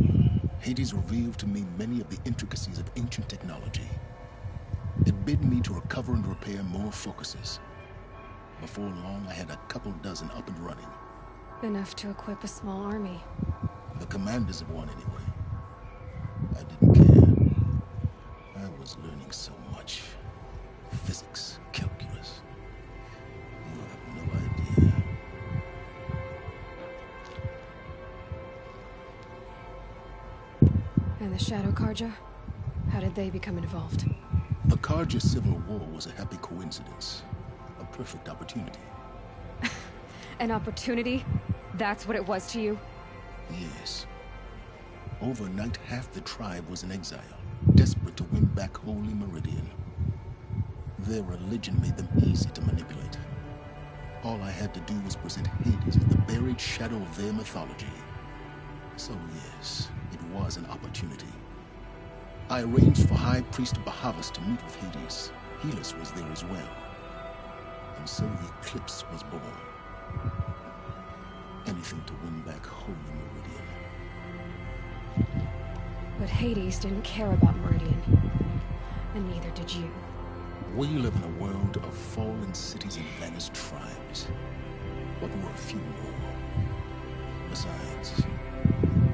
Hades revealed to me many of the intricacies of ancient technology. It bid me to recover and repair more focuses. Before long, I had a couple dozen up and running. Enough to equip a small army. The commanders of one, anyway. I didn't care. I was learning so much. Physics, calculus. You have no idea. And the Shadow Karja? How did they become involved? The Karja Civil War was a happy coincidence. A perfect opportunity. An opportunity? That's what it was to you? Yes. Overnight, half the tribe was in exile, desperate to win back Holy Meridian. Their religion made them easy to manipulate. All I had to do was present Hades as the buried shadow of their mythology. So yes, it was an opportunity. I arranged for High Priest Bahavas to meet with Hades. Helis was there as well. And so the eclipse was born. Anything to win back Holy Meridian. But Hades didn't care about Meridian. And neither did you. We live in a world of fallen cities and vanished tribes. What were a few more? Besides,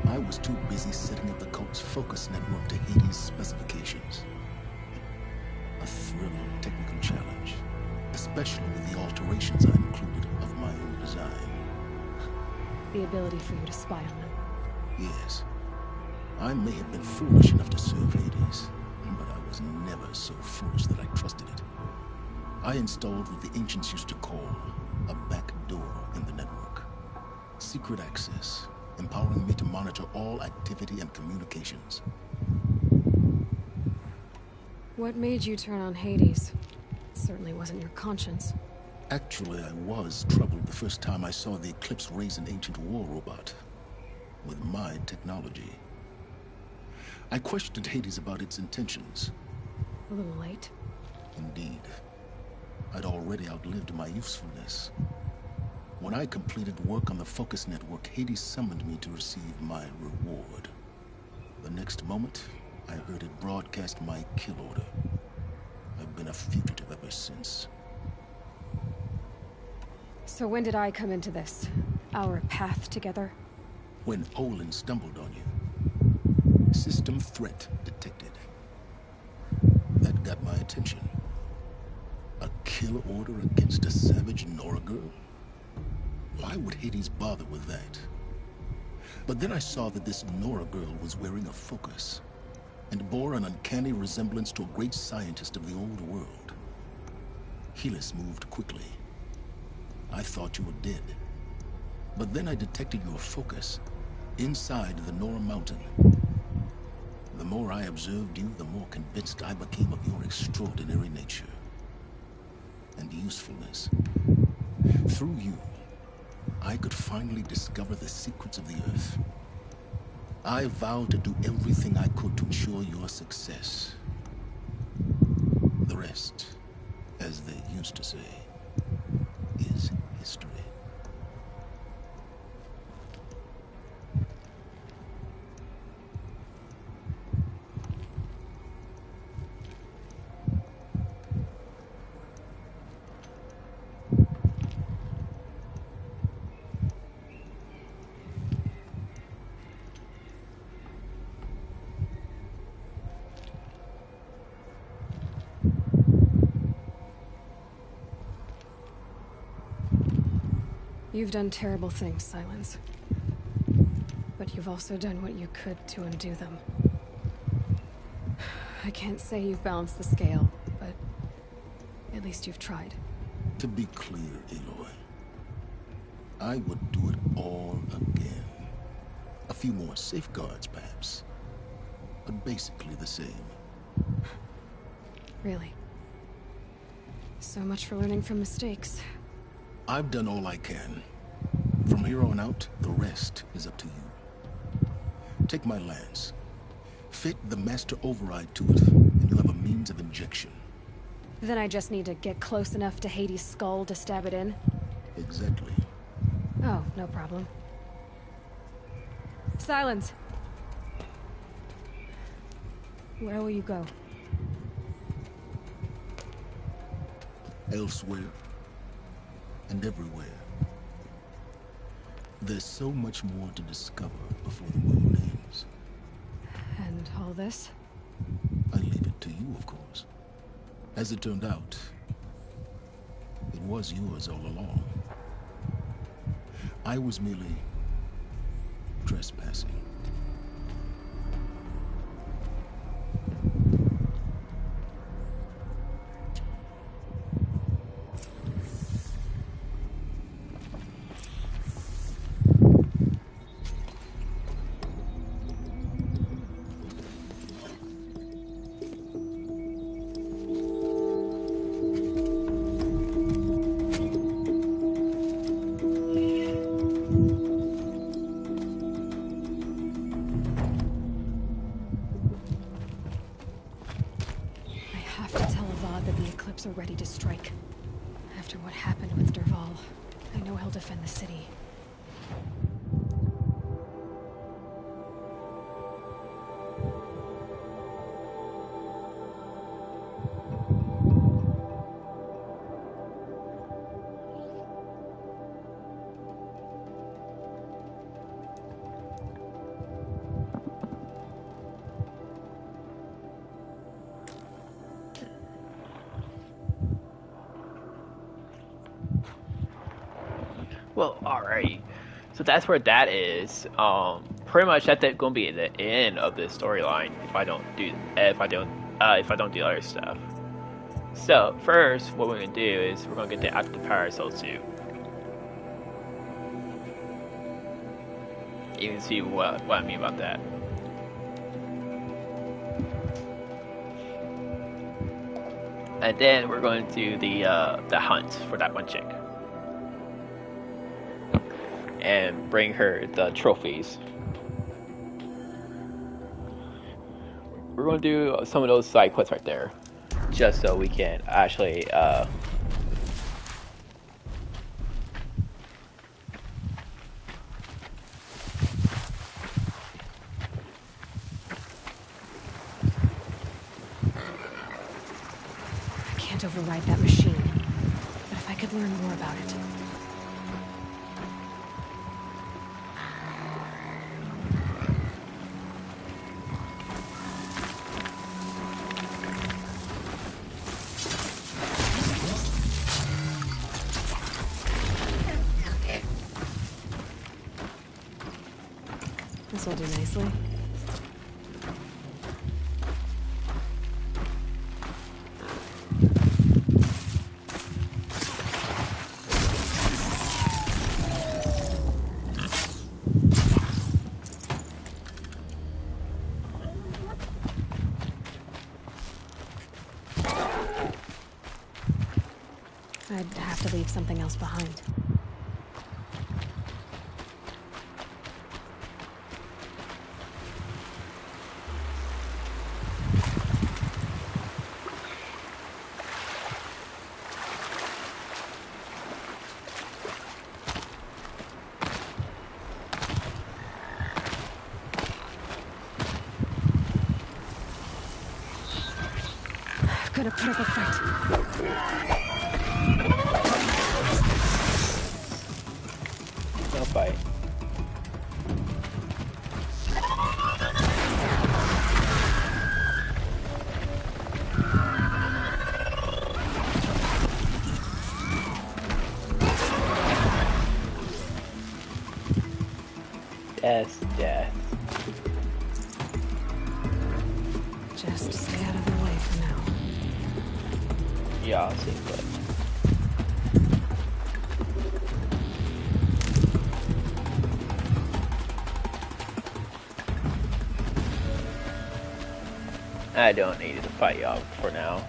I was too busy setting up the cult's focus network to Hades' specifications. A thrilling technical challenge, especially with the alterations I included of my own design. The ability for you to spy on them. Yes. I may have been foolish enough to serve Hades, but I was never so foolish that I trusted it. I installed what the ancients used to call a back door in the network. Secret access, empowering me to monitor all activity and communications. What made you turn on Hades? It certainly wasn't your conscience. Actually, I was troubled the first time I saw the Eclipse raise an ancient war robot. With my technology. I questioned Hades about its intentions. A little late. Indeed. I'd already outlived my usefulness. When I completed work on the Focus Network, Hades summoned me to receive my reward. The next moment, I heard it broadcast my kill order. I've been a fugitive ever since. So when did I come into this? Our path together? When Olin stumbled on you. System threat detected. That got my attention. A kill order against a savage Nora girl? Why would Hades bother with that? But then I saw that this Nora girl was wearing a focus, and bore an uncanny resemblance to a great scientist of the old world. Helis moved quickly. I thought you were dead. But then I detected your focus inside the Nora mountain. The more I observed you, the more convinced I became of your extraordinary nature and usefulness. Through you, I could finally discover the secrets of the Earth. I vowed to do everything I could to ensure your success. The rest, as they used to say, is history. You've done terrible things, Silence. But you've also done what you could to undo them. I can't say you've balanced the scale, but at least you've tried. To be clear, Aloy, I would do it all again. A few more safeguards, perhaps. But basically the same. Really? So much for learning from mistakes. I've done all I can. From here on out, the rest is up to you. Take my lance. Fit the master override to it, and you'll have a means of injection. Then I just need to get close enough to Hades' skull to stab it in? Exactly. Oh, no problem. Silence! Where will you go? Elsewhere. And everywhere. There's so much more to discover before the world ends. And all this? I leave it to you, of course. As it turned out, it was yours all along. I was merely trespassing. Are ready to strike. After what happened with Derval, I know he'll defend the city. Well, alright. So that's where that is. Pretty much that's gonna be the end of this storyline if I don't do the other stuff. So first, what we're gonna do is we're gonna get the after parasol suit. You can see what I mean about that. And then we're going to do the hunt for that one chick. And bring her the trophies. We're going to do some of those side quests right there, just so we can actually I can't override that machine, but if I could learn more about it. This will do nicely. I'd have to leave something else behind. Gonna put up a fight. No fight. That's death. Just stay out of the way for now. Yeah, I'll see, but I don't need to fight y'all for now.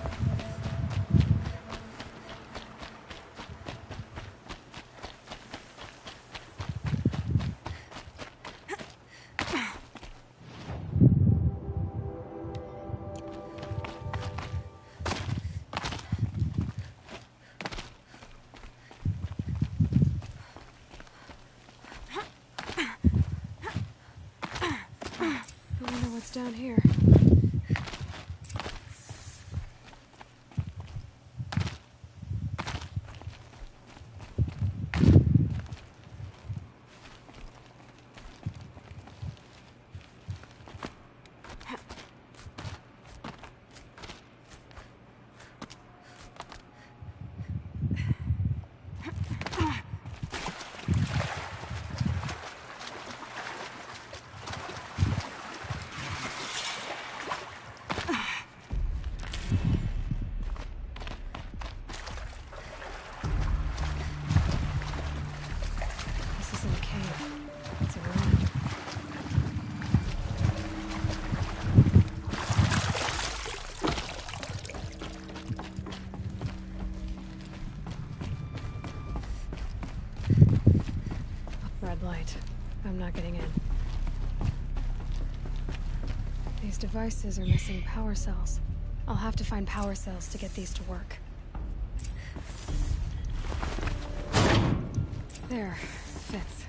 I wonder what's down here. Red light. I'm not getting in. These devices are missing power cells. I'll have to find power cells to get these to work. There. Fits.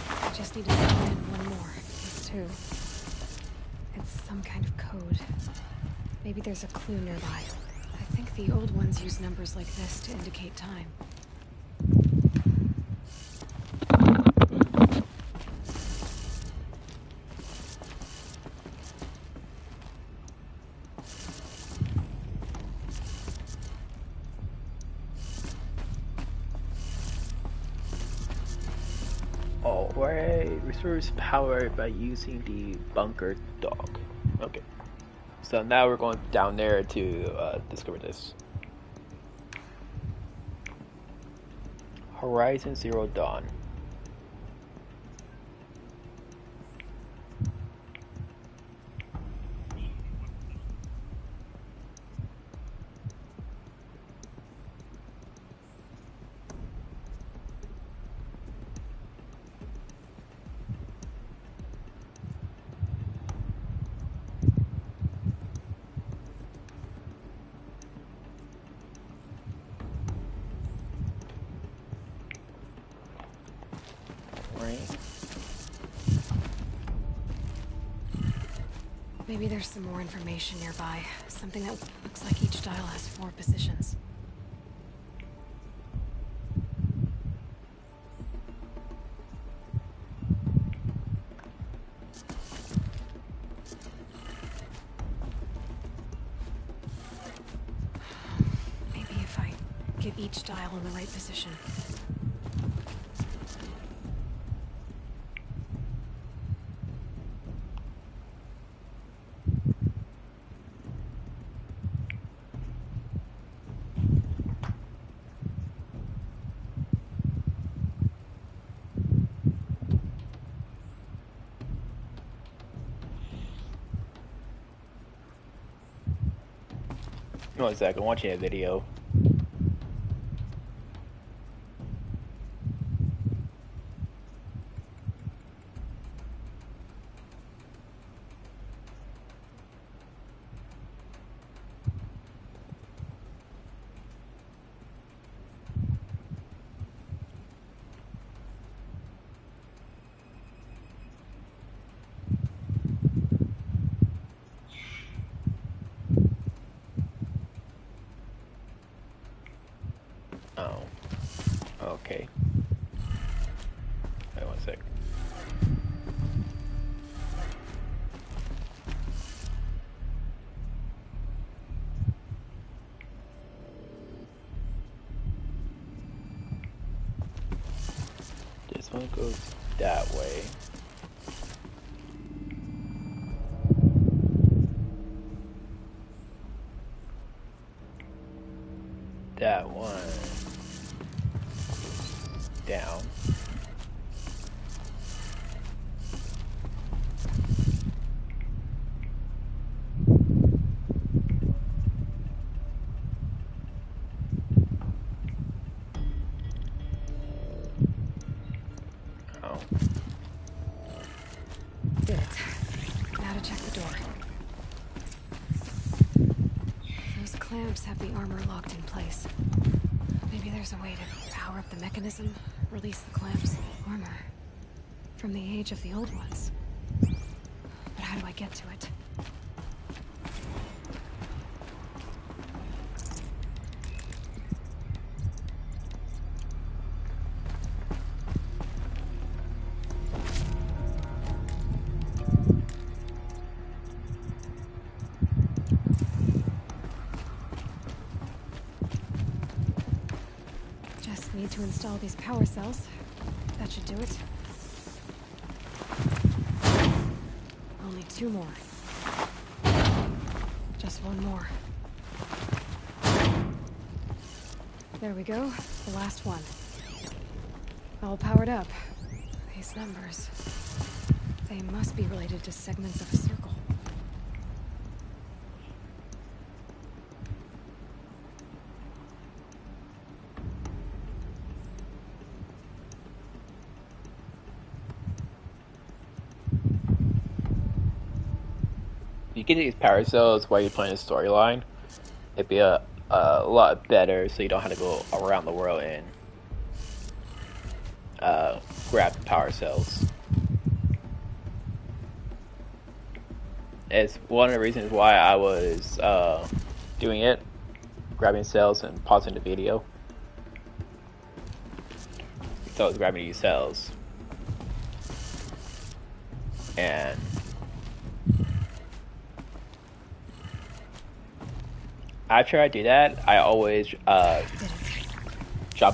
I just need to put in one more. These two. It's some kind of code. Maybe there's a clue nearby. I think the old ones use numbers like this to indicate time. Alright, restores power by using the bunker dog. Okay. So now we're going down there to discover this. Horizon Zero Dawn. Maybe there's some more information nearby. Something that looks like each dial has 4 positions. Maybe if I get each dial in the right position. One second, I'm watching a video. Oh. Okay. Wait 1 sec. This one goes that way. That one down. clamps have the armor locked in place. Maybe there's a way to power up the mechanism, release the clamps. Armor. From the age of the old ones. But how do I get to it? Just need to install these power cells. That should do it. Only 2 more. Just 1 more. There we go. The last one. All powered up. These numbers. They must be related to segments of a circle. You get these power cells while you're playing a storyline, it'd be a lot better, so you don't have to go around the world and grab the power cells. It's one of the reasons why I was doing it, grabbing cells and pausing the video. So I was grabbing these cells. And after I do that, I always drop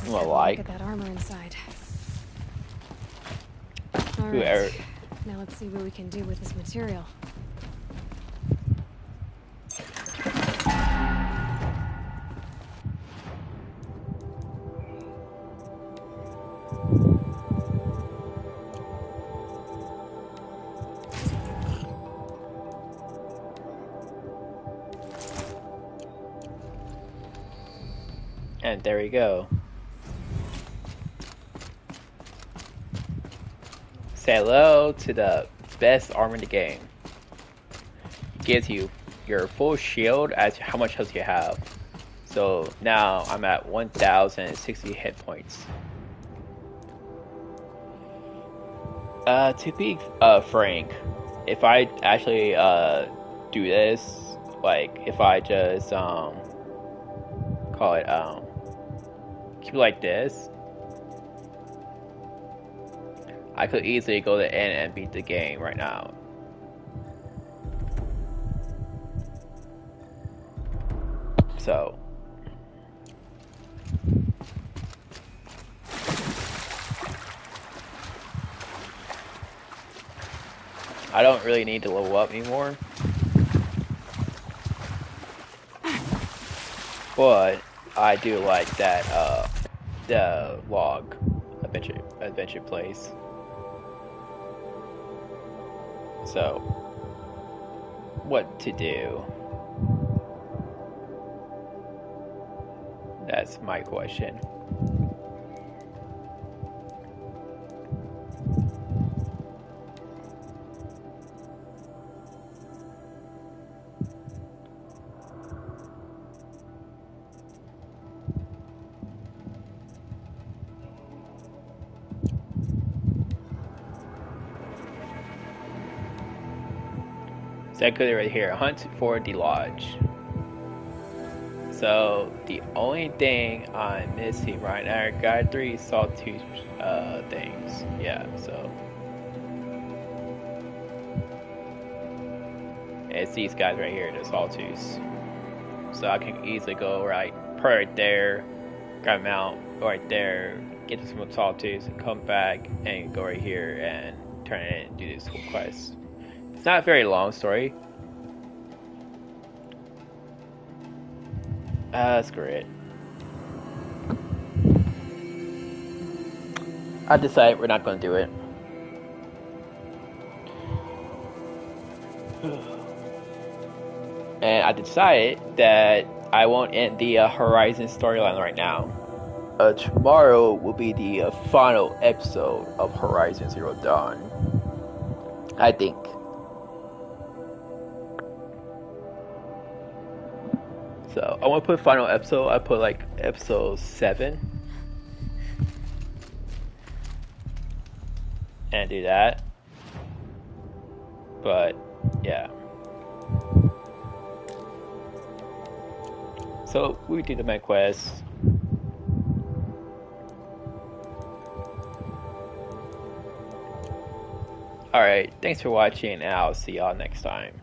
them a like. Look at that armor inside. Whoever. Alright, now let's see what we can do with this material. And there we go. Say hello to the best armor in the game. It gives you your full shield as to how much health you have. So now I'm at 1060 hit points. To be frank, if I actually do this, like if I just call it keep it like this, I could easily go to the end and beat the game right now. So I don't really need to level up anymore. But I do like that the log adventure place. So what to do? That's my question. So I could right here, hunt for the lodge. So the only thing I'm missing right now, I got 3 sawtooth things. Yeah, so it's these guys right here, the sawtooths. So I can easily go right there, grab them out, go right there, get some sawtooths, and come back and go right here and turn it in and do this whole quest. It's not a very long story. Screw it. I decided we're not going to do it. And I decided that I won't end the Horizon storyline right now. Tomorrow will be the final episode of Horizon Zero Dawn, I think. So I want to put final episode. I put like episode 7, and do that. But yeah. So we do the main quest. Alright, thanks for watching, and I'll see y'all next time.